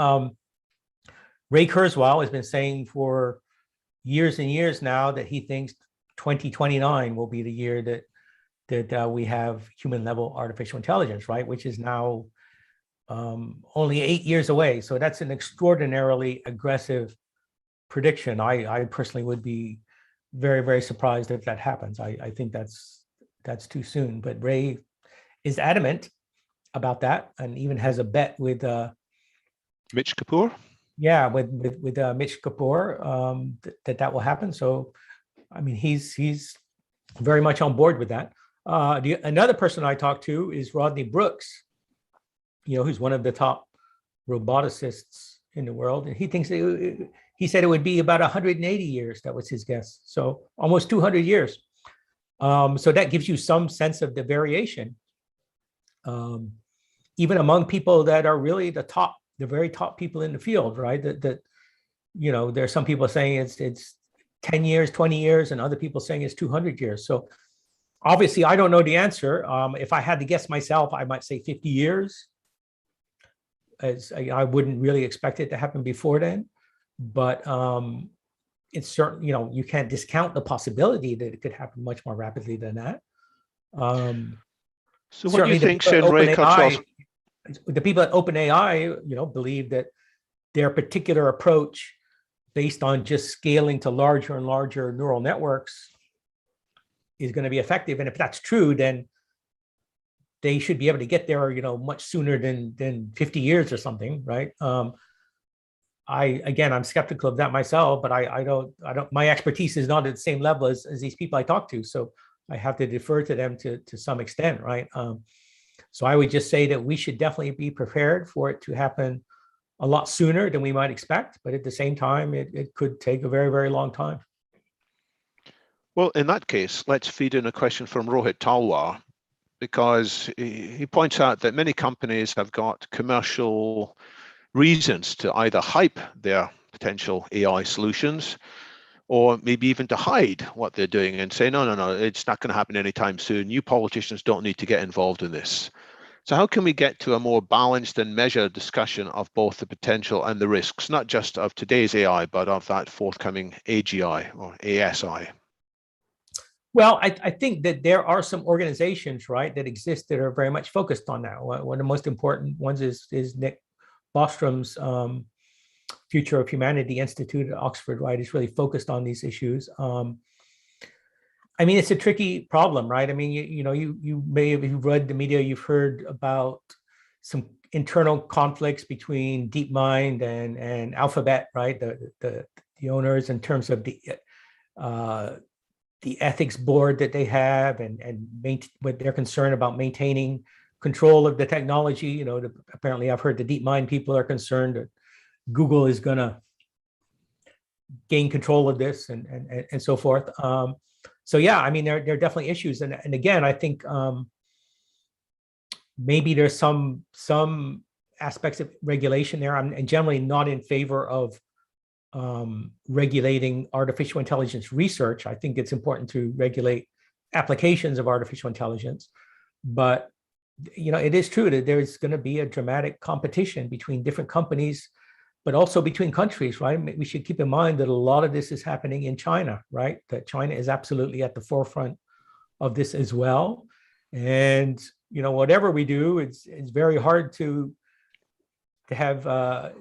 Ray Kurzweil has been saying for years and years now that he thinks 2029 will be the year that we have human level artificial intelligence, right? Which is now only 8 years away. So that's an extraordinarily aggressive prediction. I personally would be very, very surprised if that happens. I think that's too soon, but Ray is adamant about that and even has a bet with Mitch Kapor. Yeah, with Mitch Kapor, that will happen. So, I mean, he's very much on board with that. Another person I talked to is Rodney Brooks, who's one of the top roboticists in the world, and he thinks he said it would be about 180 years. That was his guess. So almost 200 years. So that gives you some sense of the variation, even among people that are really the very top people in the field, right? That there's some people saying it's 10 years, 20 years, and other people saying it's 200 years. So obviously, I don't know the answer. If I had to guess myself, I might say 50 years. As I wouldn't really expect it to happen before then, but it's certain. You can't discount the possibility that it could happen much more rapidly than that. So, what do you think, Ray Kurzweil? The people at OpenAI, believe that their particular approach, based on just scaling to larger and larger neural networks, is going to be effective. And if that's true, then they should be able to get there, much sooner than 50 years or something, right? I'm skeptical of that myself, but I don't. My expertise is not at the same level as these people I talk to, so I have to defer to them to some extent, right? So I would just say that we should definitely be prepared for it to happen a lot sooner than we might expect, but at the same time, it could take a very, very long time. Well, in that case, let's feed in a question from Rohit Talwar, because he points out that many companies have got commercial reasons to either hype their potential AI solutions, or maybe even to hide what they're doing and say, no, it's not going to happen anytime soon. You politicians don't need to get involved in this. So how can we get to a more balanced and measured discussion of both the potential and the risks, not just of today's AI, but of that forthcoming AGI or ASI? Well, I think that there are some organizations, right, that exist that are very much focused on that. One of the most important ones is Nick Bostrom's Future of Humanity Institute at Oxford, right? Is really focused on these issues. I mean, it's a tricky problem, right? I mean, you may have, if you've read the media, you've heard about some internal conflicts between DeepMind and Alphabet, right? The owners, in terms of the the ethics board that they have, and what they're concerned about maintaining control of the technology. You know, apparently I've heard the DeepMind people are concerned that Google is going to gain control of this, and so forth. So yeah, I mean, there are definitely issues, and again, I think maybe there's some aspects of regulation there. I'm generally not in favor of regulating artificial intelligence research. I think it's important to regulate applications of artificial intelligence, but you know, it is true that there's going to be a dramatic competition between different companies, but also between countries, right? We should keep in mind that a lot of this is happening in China, right? That China is absolutely at the forefront of this as well. And, you know, whatever we do, it's very hard to have,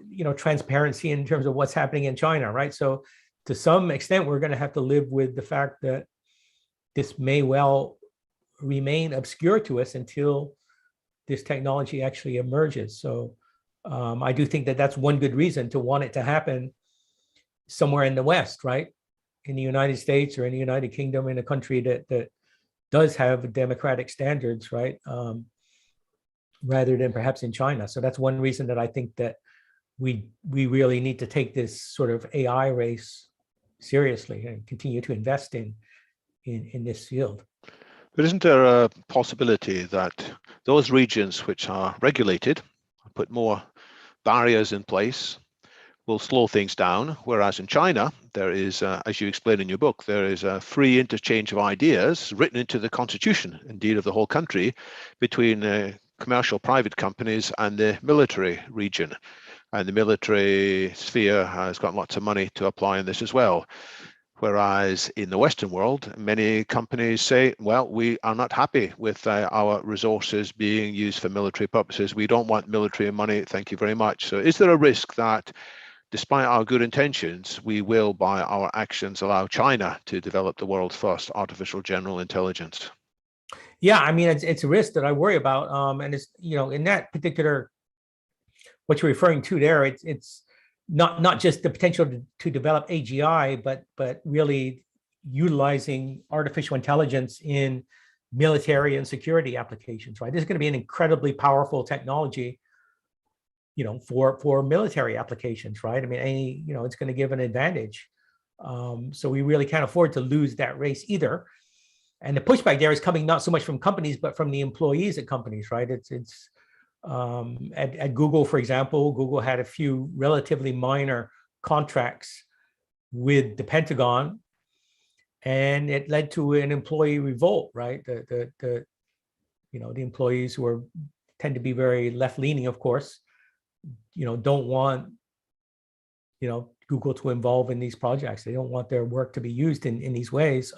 you know, transparency in terms of what's happening in China, right? So to some extent, we're going to have to live with the fact that this may well remain obscure to us until this technology actually emerges. So I do think that that's one good reason to want it to happen somewhere in the West, right? In the United States or in the United Kingdom, in a country that does have democratic standards, right? Rather than perhaps in China. So that's one reason that I think that we really need to take this sort of AI race seriously and continue to invest in this field. But isn't there a possibility that those regions which are regulated, put more barriers in place, will slow things down, whereas in China, there is, as you explain in your book, there is a free interchange of ideas written into the constitution, indeed of the whole country, between commercial private companies and the military region. And the military sphere has got lots of money to apply in this as well. Whereas in the Western world, many companies say, well, we are not happy with our resources being used for military purposes. We don't want military money. Thank you very much. So is there a risk that despite our good intentions, we will, by our actions, allow China to develop the world's first artificial general intelligence? Yeah, I mean, it's a risk that I worry about. And it's, you know, in that particular, what you're referring to there, it's not just the potential to develop AGI, but really utilizing artificial intelligence in military and security applications, right? This is going to be an incredibly powerful technology, you know, for military applications, right? I mean, you know, it's going to give an advantage. So we really can't afford to lose that race either. And the pushback there is coming not so much from companies, but from the employees at companies, right? It's at Google, for example, Google had a few relatively minor contracts with the Pentagon, and it led to an employee revolt, right? The you know, the employees who tend to be very left-leaning, of course, you know, don't want, you know, Google to involve in these projects. They don't want their work to be used in these ways.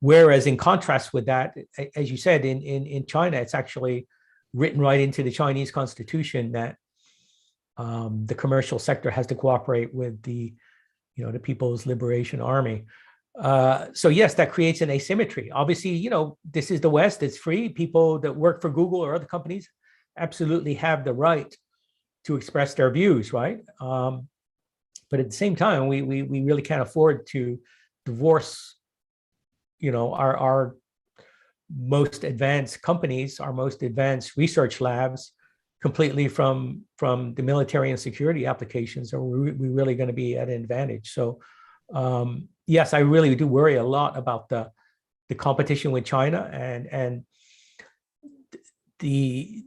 Whereas in contrast with that, as you said, in China, it's actually written right into the Chinese constitution that the commercial sector has to cooperate with the People's Liberation Army. So yes, that creates an asymmetry. Obviously, you know, this is the West, it's free. People that work for Google or other companies absolutely have the right to express their views, right? But at the same time, we really can't afford to divorce, you know, our most advanced companies, our most advanced research labs completely from the military and security applications, or we're really going to be at an advantage. So yes, I really do worry a lot about the competition with China and the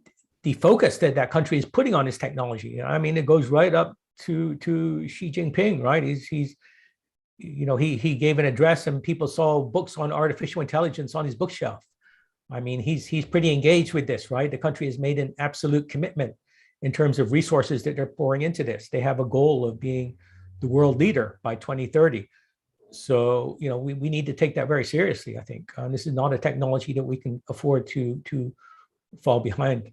focus that country is putting on this technology. I mean, it goes right up to Xi Jinping, right? He's you know, he gave an address and people saw books on artificial intelligence on his bookshelf. I mean, he's pretty engaged with this, right? The country has made an absolute commitment in terms of resources that they're pouring into this. They have a goal of being the world leader by 2030. So, you know, we need to take that very seriously, I think. This is not a technology that we can afford to fall behind.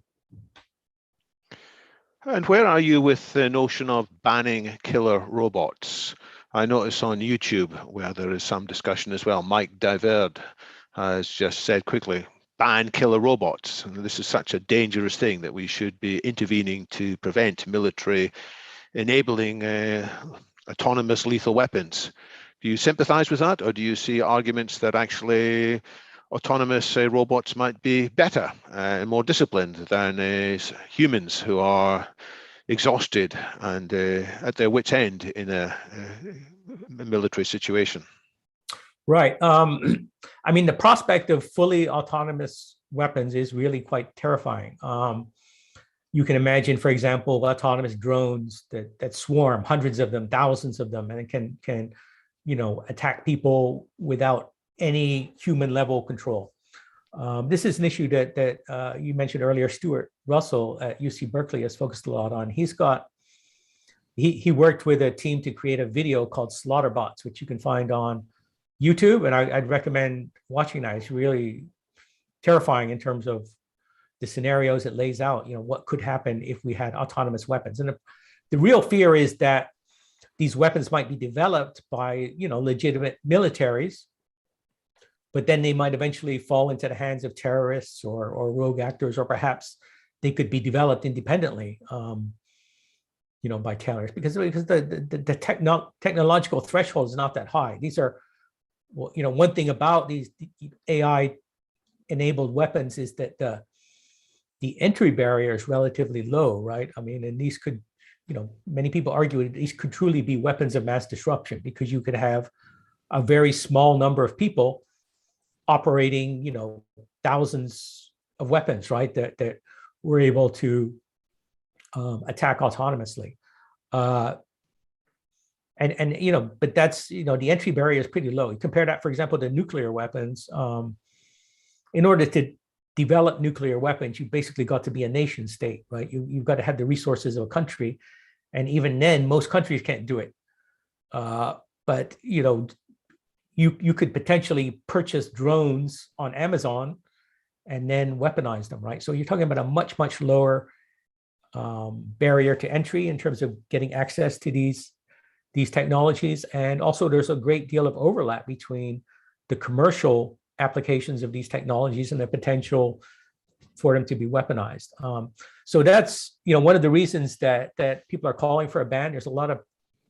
And where are you with the notion of banning killer robots? I notice on YouTube where there is some discussion as well. Mike Diverd has just said quickly, ban killer robots. And this is such a dangerous thing that we should be intervening to prevent military enabling autonomous lethal weapons. Do you sympathize with that, or do you see arguments that actually autonomous robots might be better and more disciplined than humans who are exhausted and at their wits' end in a military situation? Right. I mean, the prospect of fully autonomous weapons is really quite terrifying. You can imagine, for example, autonomous drones that swarm, hundreds of them, thousands of them, and it can attack people without any human level control. This is an issue that you mentioned earlier. Stuart Russell at UC Berkeley has focused a lot on. He worked with a team to create a video called Slaughterbots, which you can find on YouTube, and I'd recommend watching that. It's really terrifying in terms of the scenarios it lays out. What could happen if we had autonomous weapons, and the real fear is that these weapons might be developed by legitimate militaries, but then they might eventually fall into the hands of terrorists or rogue actors, or perhaps they could be developed independently, by terrorists, because the technological threshold is not that high. These are, one thing about these AI-enabled weapons is that the entry barrier is relatively low, right? I mean, and these could, many people argue these could truly be weapons of mass disruption, because you could have a very small number of people operating, thousands of weapons, right? That were able to attack autonomously. But that's, the entry barrier is pretty low. You compare that, for example, to nuclear weapons. In order to develop nuclear weapons, you basically got to be a nation state, right? You've got to have the resources of a country. And even then, most countries can't do it. But, you could potentially purchase drones on Amazon and then weaponize them, right? So you're talking about a much, much lower barrier to entry in terms of getting access to these technologies. And also there's a great deal of overlap between the commercial applications of these technologies and the potential for them to be weaponized. So that's, one of the reasons that people are calling for a ban. There's a lot of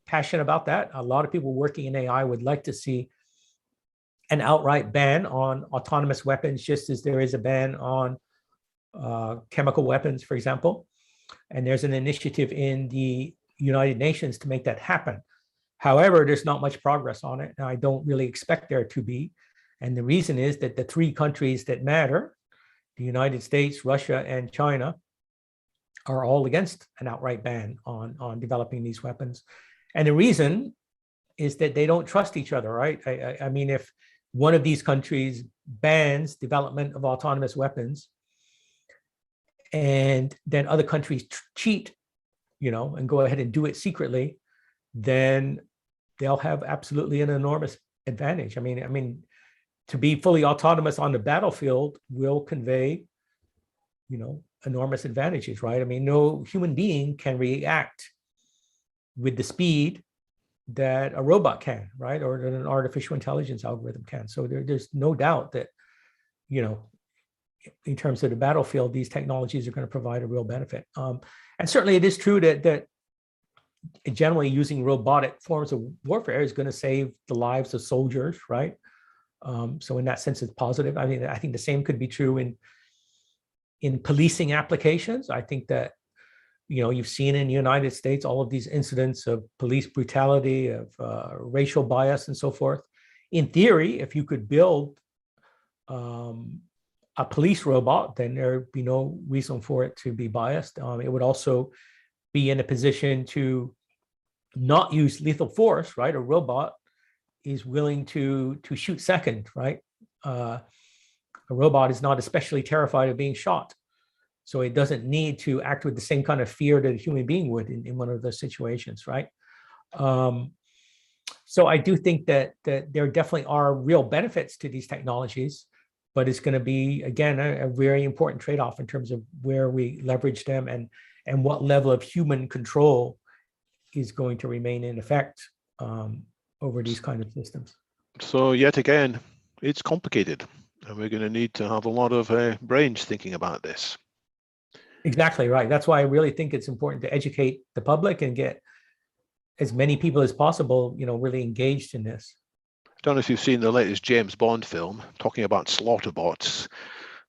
passion about that. A lot of people working in AI would like to see an outright ban on autonomous weapons, just as there is a ban on chemical weapons, for example. And there's an initiative in the United Nations to make that happen. However, there's not much progress on it, and I don't really expect there to be. And the reason is that the three countries that matter, the United States, Russia, and China, are all against an outright ban on developing these weapons. And the reason is that they don't trust each other, right? I mean, if one of these countries bans development of autonomous weapons, and then other countries cheat, and go ahead and do it secretly, then they'll have absolutely an enormous advantage. I mean, to be fully autonomous on the battlefield will convey, enormous advantages, right? I mean, no human being can react with the speed that a robot can, right? Or that an artificial intelligence algorithm can. So there's no doubt that, in terms of the battlefield, these technologies are going to provide a real benefit. And certainly it is true that generally using robotic forms of warfare is going to save the lives of soldiers, right? So in that sense, it's positive. I mean, I think the same could be true in policing applications. I think that, you've seen in the United States all of these incidents of police brutality, of racial bias, and so forth. In theory, if you could build a police robot, then there'd be no reason for it to be biased. It would also be in a position to not use lethal force, right? A robot is willing to shoot second, right? A robot is not especially terrified of being shot. So it doesn't need to act with the same kind of fear that a human being would in one of those situations, right? So I do think that there definitely are real benefits to these technologies, but it's going to be, again, a very important trade-off in terms of where we leverage them and what level of human control is going to remain in effect over these kind of systems. So yet again, it's complicated, and we're going to need to have a lot of brains thinking about this. Exactly right. That's why I really think it's important to educate the public and get as many people as possible, really engaged in this. don't know if you've seen the latest James Bond film talking about slaughter bots.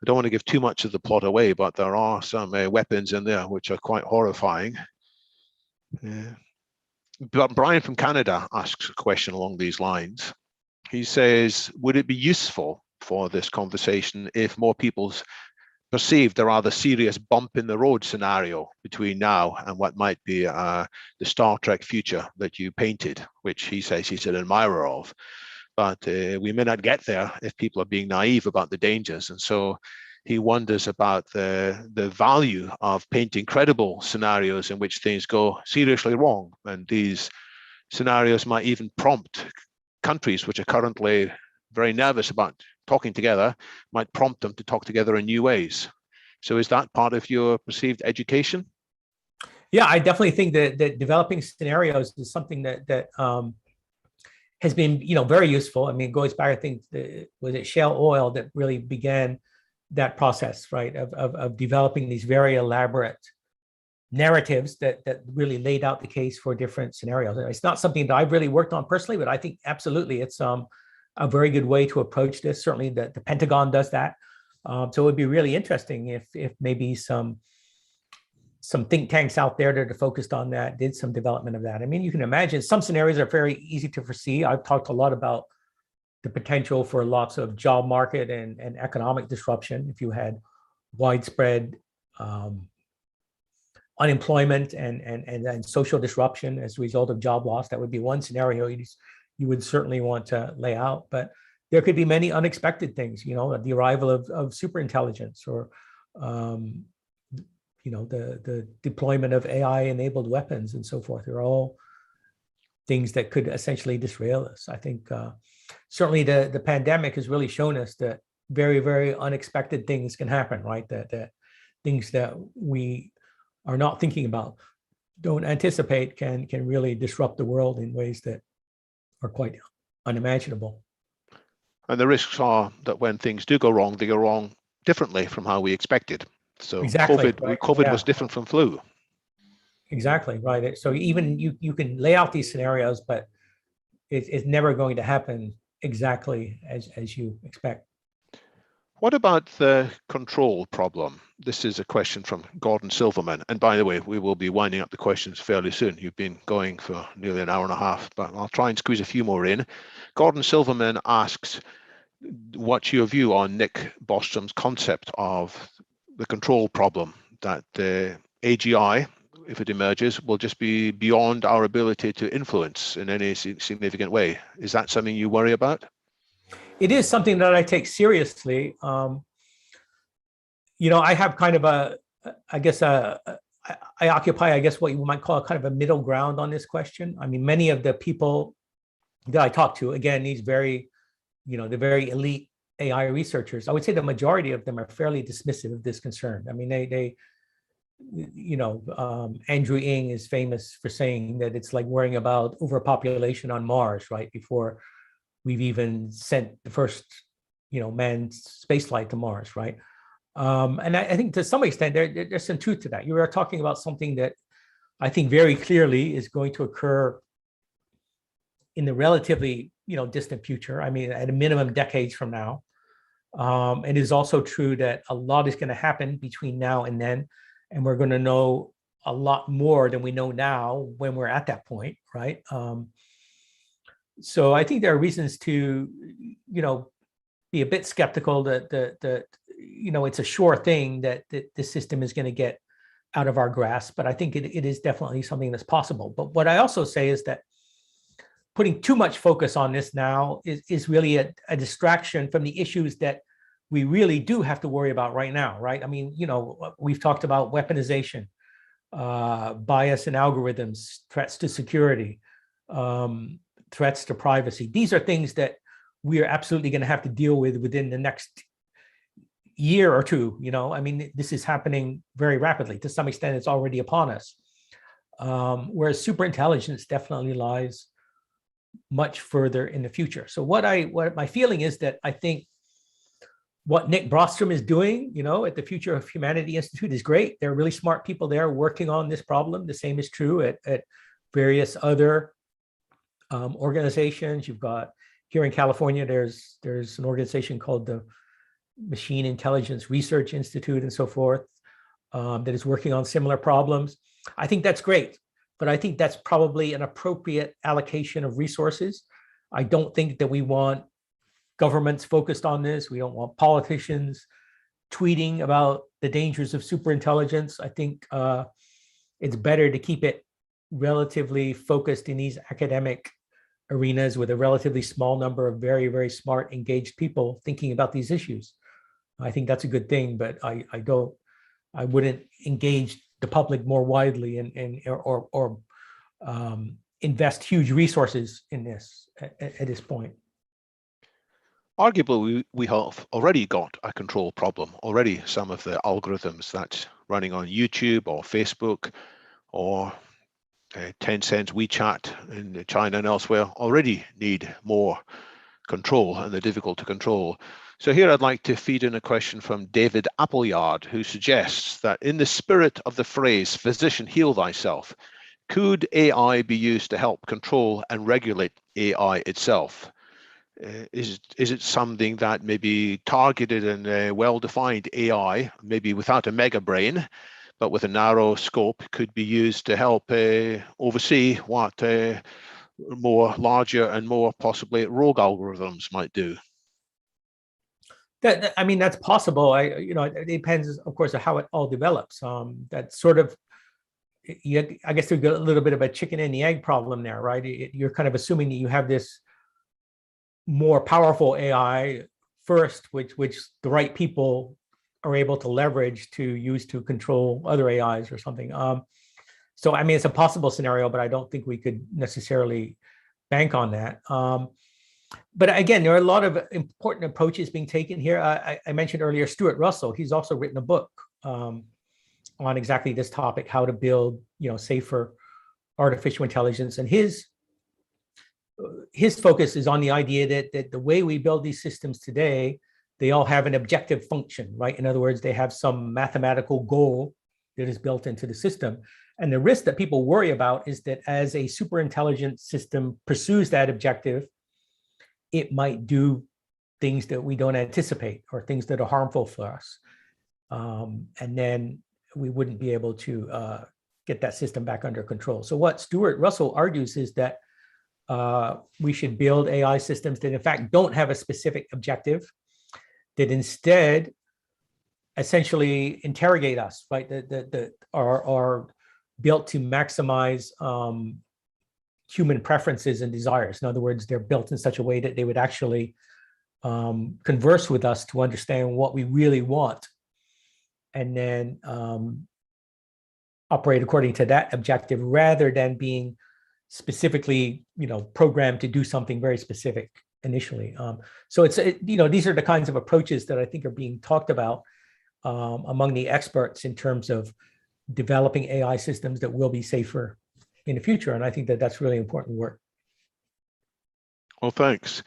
I don't want to give too much of the plot away, but there are some weapons in there which are quite horrifying. But Brian from Canada asks a question along these lines. He says, would it be useful for this conversation if more people perceived a rather serious bump in the road scenario between now and what might be the Star Trek future that you painted, which he says he's an admirer of? But we may not get there if people are being naive about the dangers. And so he wonders about the value of painting credible scenarios in which things go seriously wrong. And these scenarios might even prompt countries which are currently very nervous about talking together, might prompt them to talk together in new ways. So is that part of your perceived education? Yeah, I definitely think that developing scenarios is something that has been, very useful. I mean, it goes back, I think, was it Shell Oil that really began that process, right, of developing these very elaborate narratives that really laid out the case for different scenarios. It's not something that I've really worked on personally, but I think absolutely it's a very good way to approach this. Certainly the Pentagon does that. So it would be really interesting if maybe some think tanks out there that are focused on that did some development of that. I mean, you can imagine some scenarios are very easy to foresee. I've talked a lot about the potential for lots of job market and economic disruption if you had widespread unemployment and social disruption as a result of job loss. That would be one scenario you would certainly want to lay out. But there could be many unexpected things, the arrival of superintelligence or the deployment of AI-enabled weapons and so forth. They're all things that could essentially disrail us. I think certainly the pandemic has really shown us that very, very unexpected things can happen, right? That things that we are not thinking about, don't anticipate, can really disrupt the world in ways that are quite unimaginable. And the risks are that when things do go wrong, they go wrong differently from how we expected. So exactly, COVID was different from flu. Exactly, right. So even you can lay out these scenarios, but it's never going to happen exactly as you expect. What about the control problem? This is a question from Gordon Silverman. And by the way, we will be winding up the questions fairly soon. You've been going for nearly an hour and a half, but I'll try and squeeze a few more in. Gordon Silverman asks, what's your view on Nick Bostrom's concept of the control problem, that the AGI, if it emerges, will just be beyond our ability to influence in any significant way? Is that something you worry about? It is something that I take seriously. I have kind of I occupy, what you might call kind of a middle ground on this question. I mean, many of the people that I talk to, again, these very, the very elite AI researchers, I would say the majority of them are fairly dismissive of this concern. I mean, Andrew Ng is famous for saying that it's like worrying about overpopulation on Mars, right? Before we've even sent the first, manned spaceflight to Mars, right? And I think to some extent there's some truth to that. You are talking about something that I think very clearly is going to occur in the relatively, distant future. I mean, at a minimum decades from now. It is also true that a lot is going to happen between now and then, and we're going to know a lot more than we know now when we're at that point, right? So I think there are reasons to, be a bit skeptical that it's a sure thing that the system is going to get out of our grasp, but I think it is definitely something that's possible. But what I also say is that putting too much focus on this now is really a distraction from the issues that we really do have to worry about right now, right? I mean, we've talked about weaponization, bias in algorithms, threats to security, threats to privacy. These are things that we are absolutely going to have to deal with within the next year or two. I mean, this is happening very rapidly. To some extent, it's already upon us. Whereas superintelligence definitely lies much further in the future. So what my feeling is that I think what Nick Bostrom is doing, at the Future of Humanity Institute is great. There are really smart people there working on this problem. The same is true at various other organizations. You've got here in California, there's an organization called the Machine Intelligence Research Institute and so forth that is working on similar problems. I think that's great, but I think that's probably an appropriate allocation of resources. I don't think that we want governments focused on this. We don't want politicians tweeting about the dangers of superintelligence. I think it's better to keep it relatively focused in these academic arenas with a relatively small number of very, very smart, engaged people thinking about these issues. I think that's a good thing, but I wouldn't engage the public more widely or invest huge resources in this at this point. Arguably, we have already got a control problem. Already some of the algorithms that's running on YouTube or Facebook or Tencent's WeChat in China and elsewhere already need more control, and they're difficult to control. So here I'd like to feed in a question from David Appleyard, who suggests that in the spirit of the phrase, physician heal thyself, could AI be used to help control and regulate AI itself? Is it something that may be targeted and well-defined AI, maybe without a mega brain, but with a narrow scope, could be used to help oversee what more larger and more possibly rogue algorithms might do? I mean, that's possible. It depends, of course, on how it all develops. That's sort of, I guess there's a little bit of a chicken and the egg problem there, right? You're kind of assuming that you have this more powerful AI first, which the right people are able to leverage to use to control other AIs or something. So, I mean, it's a possible scenario, but I don't think we could necessarily bank on that. But again, there are a lot of important approaches being taken here. I mentioned earlier Stuart Russell. He's also written a book on exactly this topic, how to build, safer artificial intelligence. And his focus is on the idea that the way we build these systems today, they all have an objective function, right? In other words, they have some mathematical goal that is built into the system. And the risk that people worry about is that as a super intelligent system pursues that objective, it might do things that we don't anticipate or things that are harmful for us. And then we wouldn't be able to get that system back under control. So what Stuart Russell argues is that we should build AI systems that in fact don't have a specific objective, that instead essentially interrogate us, right? That are built to maximize human preferences and desires. In other words, they're built in such a way that they would actually converse with us to understand what we really want, and then operate according to that objective rather than being specifically, programmed to do something very specific initially. So these are the kinds of approaches that I think are being talked about among the experts in terms of developing AI systems that will be safer in the future. And I think that that's really important work. Well, thanks.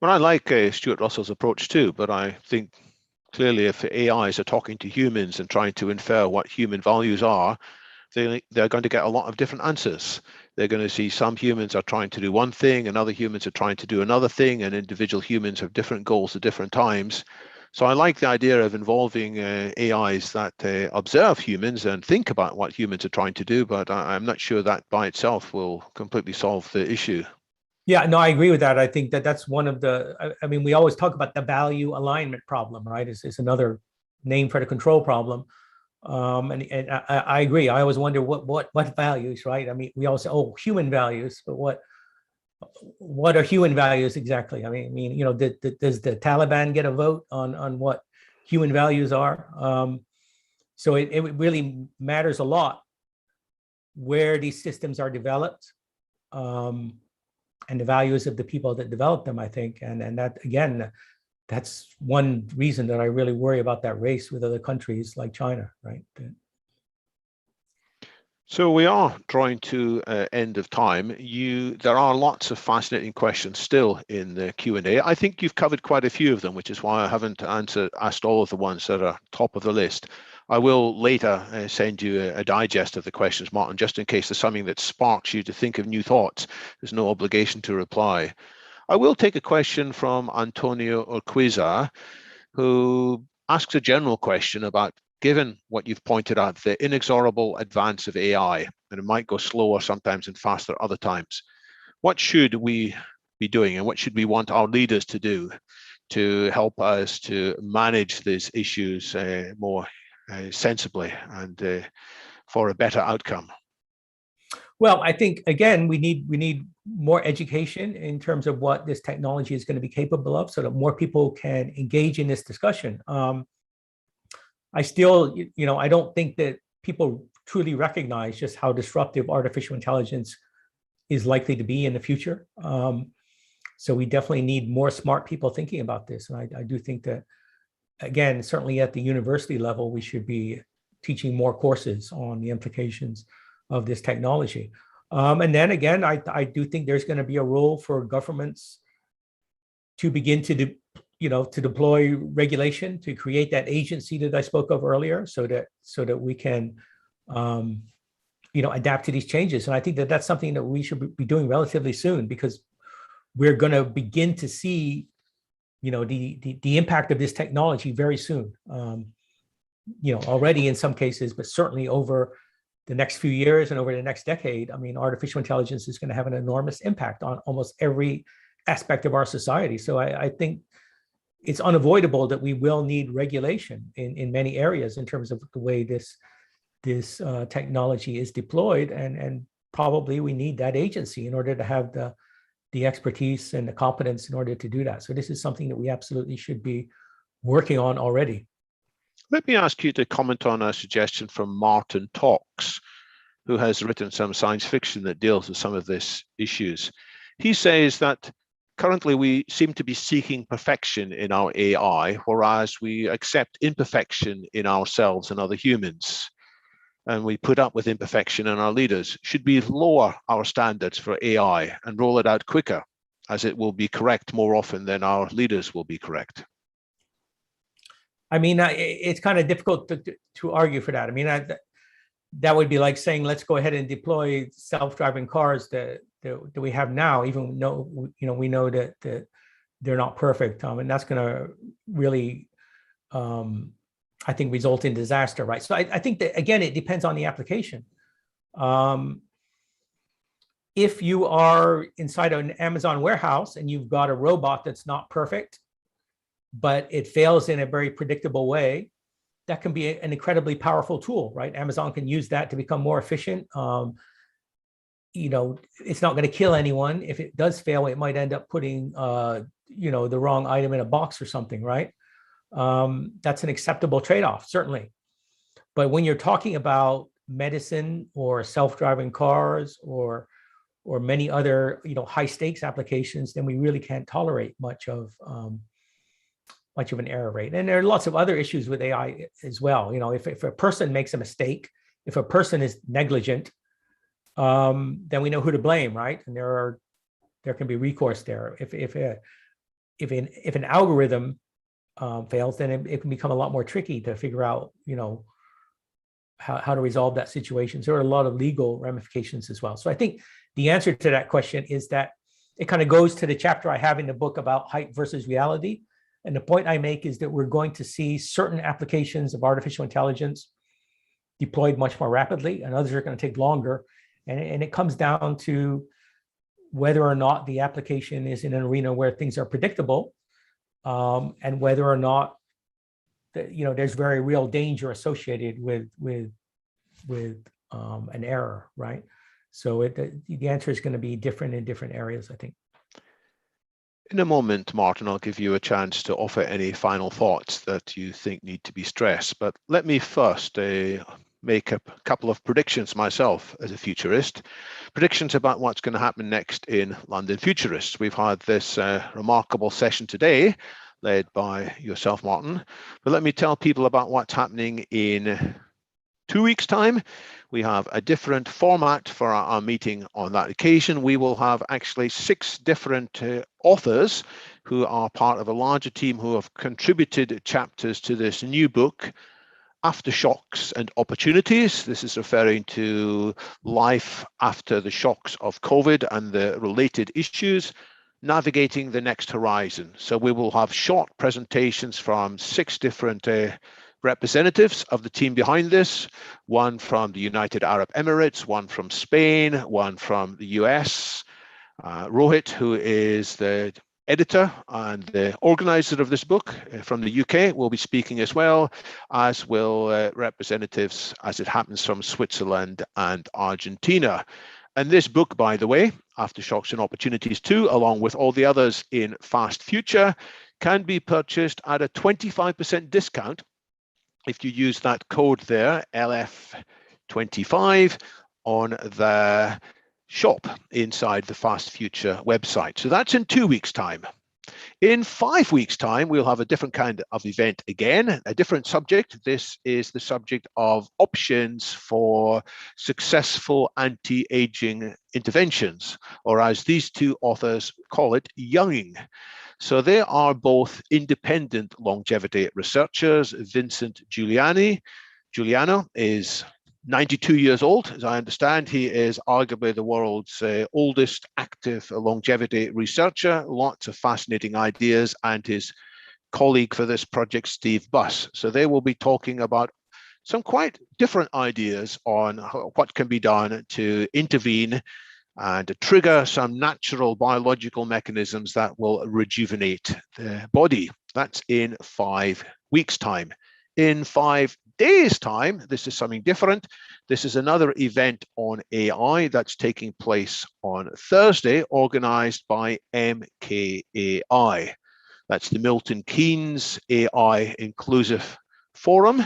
Well, I like Stuart Russell's approach too, but I think clearly if AIs are talking to humans and trying to infer what human values are, they're going to get a lot of different answers. They're going to see some humans are trying to do one thing and other humans are trying to do another thing, and individual humans have different goals at different times. So I like the idea of involving AIs that observe humans and think about what humans are trying to do, but I'm not sure that by itself will completely solve the issue. Yeah, no, I agree with that. I think that that's one of the, I mean, we always talk about the value alignment problem, right? It's another name for the control problem. And I agree. I always wonder what values, right? I mean, we always say, oh, human values, but what are human values exactly? I mean, does the Taliban get a vote on what human values are? So it really matters a lot where these systems are developed, and the values of the people that develop them, I think. And that, again, that's one reason that I really worry about that race with other countries like China, right? So we are drawing to end of time. There are lots of fascinating questions still in the Q&A. I think you've covered quite a few of them, which is why I haven't asked all of the ones that are top of the list. I will later send you a digest of the questions, Martin, just in case there's something that sparks you to think of new thoughts. There's no obligation to reply. I will take a question from Antonio Urquiza, who asks a general question about, given what you've pointed out, the inexorable advance of AI, and it might go slower sometimes and faster other times. What should we be doing, and what should we want our leaders to do to help us to manage these issues more sensibly and for a better outcome? Well, I think, again, we need more education in terms of what this technology is going to be capable of, so that more people can engage in this discussion. I still, I don't think that people truly recognize just how disruptive artificial intelligence is likely to be in the future. So we definitely need more smart people thinking about this. And I do think that, again, certainly at the university level, we should be teaching more courses on the implications of this technology. And then again, I do think there's going to be a role for governments to begin to deploy regulation, to create that agency that I spoke of earlier, so that we can adapt to these changes. And I think that that's something that we should be doing relatively soon, because we're going to begin to see the impact of this technology very soon. Already in some cases, but certainly over the next few years and over the next decade. I mean, artificial intelligence is going to have an enormous impact on almost every aspect of our society. So I think it's unavoidable that we will need regulation in many areas in terms of the way this technology is deployed, and probably we need that agency in order to have the expertise and the competence in order to do that. So this is something that we absolutely should be working on already. Let me ask you to comment on a suggestion from Martin Talks, who has written some science fiction that deals with some of these issues. He says that currently we seem to be seeking perfection in our AI, whereas we accept imperfection in ourselves and other humans. And we put up with imperfection in our leaders. Should we lower our standards for AI and roll it out quicker, as it will be correct more often than our leaders will be correct? I mean, it's kind of difficult to argue for that. I mean, that would be like saying, let's go ahead and deploy self-driving cars that we have now, even though we know that they're not perfect, and that's going to really, I think, result in disaster, right? So I think that, again, it depends on the application. If you are inside an Amazon warehouse and you've got a robot that's not perfect, but it fails in a very predictable way, that can be an incredibly powerful tool, right? Amazon can use that to become more efficient. It's not going to kill anyone. If it does fail, it might end up putting, the wrong item in a box or something, right? That's an acceptable trade-off, certainly. But when you're talking about medicine or self-driving cars or many other, high stakes applications, then we really can't tolerate much of an error rate. And there are lots of other issues with AI as well. If a person makes a mistake, if a person is negligent, then we know who to blame, right? And there can be recourse there. If an algorithm fails, then it can become a lot more tricky to figure out, how to resolve that situation. So there are a lot of legal ramifications as well. So I think the answer to that question is that it kind of goes to the chapter I have in the book about hype versus reality. And the point I make is that we're going to see certain applications of artificial intelligence deployed much more rapidly, and others are going to take longer. And it comes down to whether or not the application is in an arena where things are predictable, and whether or not there's very real danger associated with an error, right? So the answer is going to be different in different areas, I think. In a moment, Martin, I'll give you a chance to offer any final thoughts that you think need to be stressed. But let me first make a couple of predictions myself as a futurist. Predictions about what's going to happen next in London Futurists. We've had this remarkable session today, led by yourself, Martin. But let me tell people about what's happening in 2 weeks' time. We have a different format for our meeting on that occasion. We will have actually 6 different authors who are part of a larger team who have contributed chapters to this new book, Aftershocks and Opportunities. This is referring to life after the shocks of COVID and the related issues. navigating the next horizon. So we will have short presentations from 6 different representatives of the team behind this, one from the United Arab Emirates, one from Spain, one from the US. Rohit, who is the editor and the organizer of this book from the UK, will be speaking as well, as will representatives, as it happens, from Switzerland and Argentina. And this book, by the way, Aftershocks and Opportunities 2, along with all the others in Fast Future, can be purchased at a 25% discount if you use that code there, LF25, on the shop inside the Fast Future website. So that's in 2 weeks' time. In 5 weeks' time, we'll have a different kind of event again, a different subject. This is the subject of options for successful anti-aging interventions, or as these two authors call it, younging. So they are both independent longevity researchers. Vincent Giuliano is 92 years old, as I understand. He is arguably the world's oldest active longevity researcher, lots of fascinating ideas, and his colleague for this project, Steve Buss. So they will be talking about some quite different ideas on what can be done to intervene and to trigger some natural biological mechanisms that will rejuvenate the body. That's in 5 weeks' time. In 5 days' time, this is something different. This is another event on AI that's taking place on Thursday, organized by MKAI. That's the Milton Keynes AI Inclusive Forum.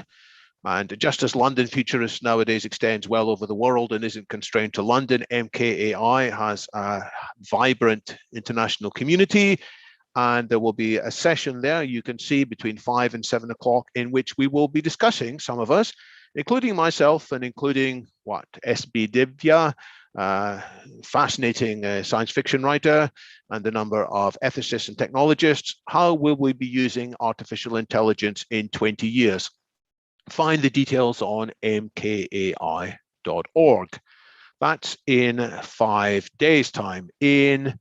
And just as London Futurists nowadays extends well over the world and isn't constrained to London, MKAI has a vibrant international community. And there will be a session there you can see between 5 and 7 o'clock, in which we will be discussing, some of us, including myself and including S.B. Divya, fascinating science fiction writer, and a number of ethicists and technologists. How will we be using artificial intelligence in 20 years? Find the details on mkai.org. That's in 5 days' time. In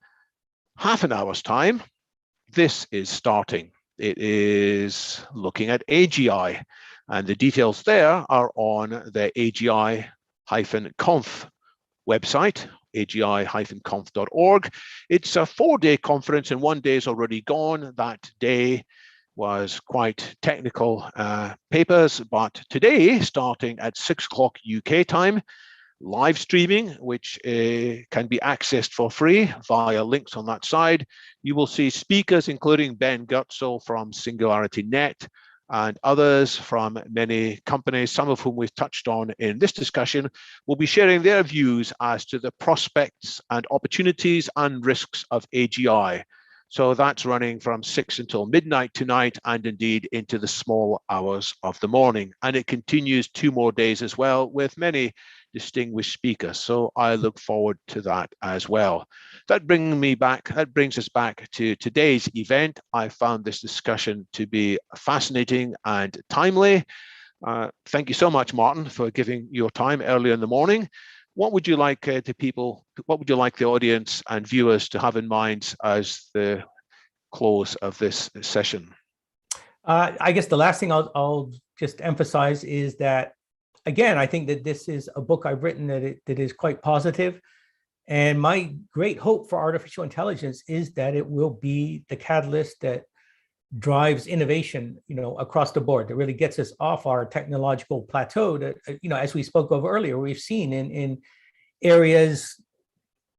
half an hour's time, this is starting. It is looking at AGI, and the details there are on the AGI-conf website, agi-conf.org. It's a 4-day conference, and 1 day is already gone. That day was quite technical papers, but today, starting at 6 o'clock UK time, live streaming, which can be accessed for free via links on that side. You will see speakers, including Ben Goetzel from Singularity Net and others from many companies, some of whom we've touched on in this discussion, will be sharing their views as to the prospects and opportunities and risks of AGI. So that's running from 6 until midnight tonight, and indeed into the small hours of the morning. And it continues 2 more days as well, with many distinguished speakers. So I look forward to that as well. That brings us back to today's event. I found this discussion to be fascinating and timely. Thank you so much, Martin, for giving your time early in the morning. What would you like what would you like the audience and viewers to have in mind as the close of this session? I guess the last thing I'll just emphasize is that, again, I think that this is a book I've written that is quite positive. And my great hope for artificial intelligence is that it will be the catalyst that drives innovation, across the board, that really gets us off our technological plateau that, as we spoke of earlier, we've seen in areas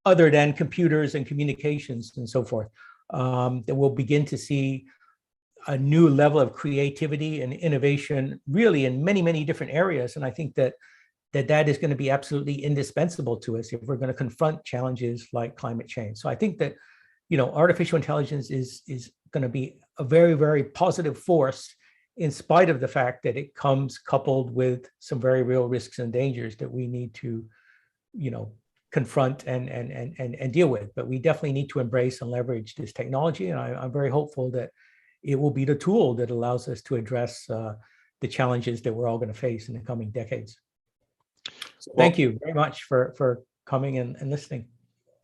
other than computers and communications and so forth, that we'll begin to see a new level of creativity and innovation really in many, many different areas. And I think that is going to be absolutely indispensable to us if we're going to confront challenges like climate change. So I think that, artificial intelligence is going to be a very, very positive force, in spite of the fact that it comes coupled with some very real risks and dangers that we need to, confront and deal with. But we definitely need to embrace and leverage this technology. And I'm very hopeful that it will be the tool that allows us to address the challenges that we're all going to face in the coming decades. So thank you very much for coming and listening.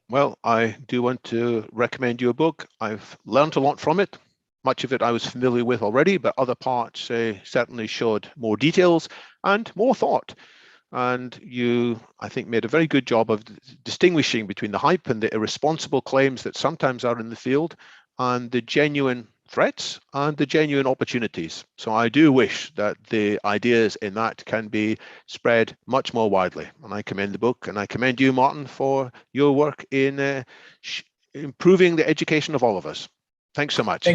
Well, I do want to recommend you a book. I've learned a lot from it. Much of it I was familiar with already, but other parts certainly showed more details and more thought. And you, I think, made a very good job of distinguishing between the hype and the irresponsible claims that sometimes are in the field and the genuine threats and the genuine opportunities. So I do wish that the ideas in that can be spread much more widely. And I commend the book, and I commend you, Martin, for your work in improving the education of all of us. Thanks so much. Thank you.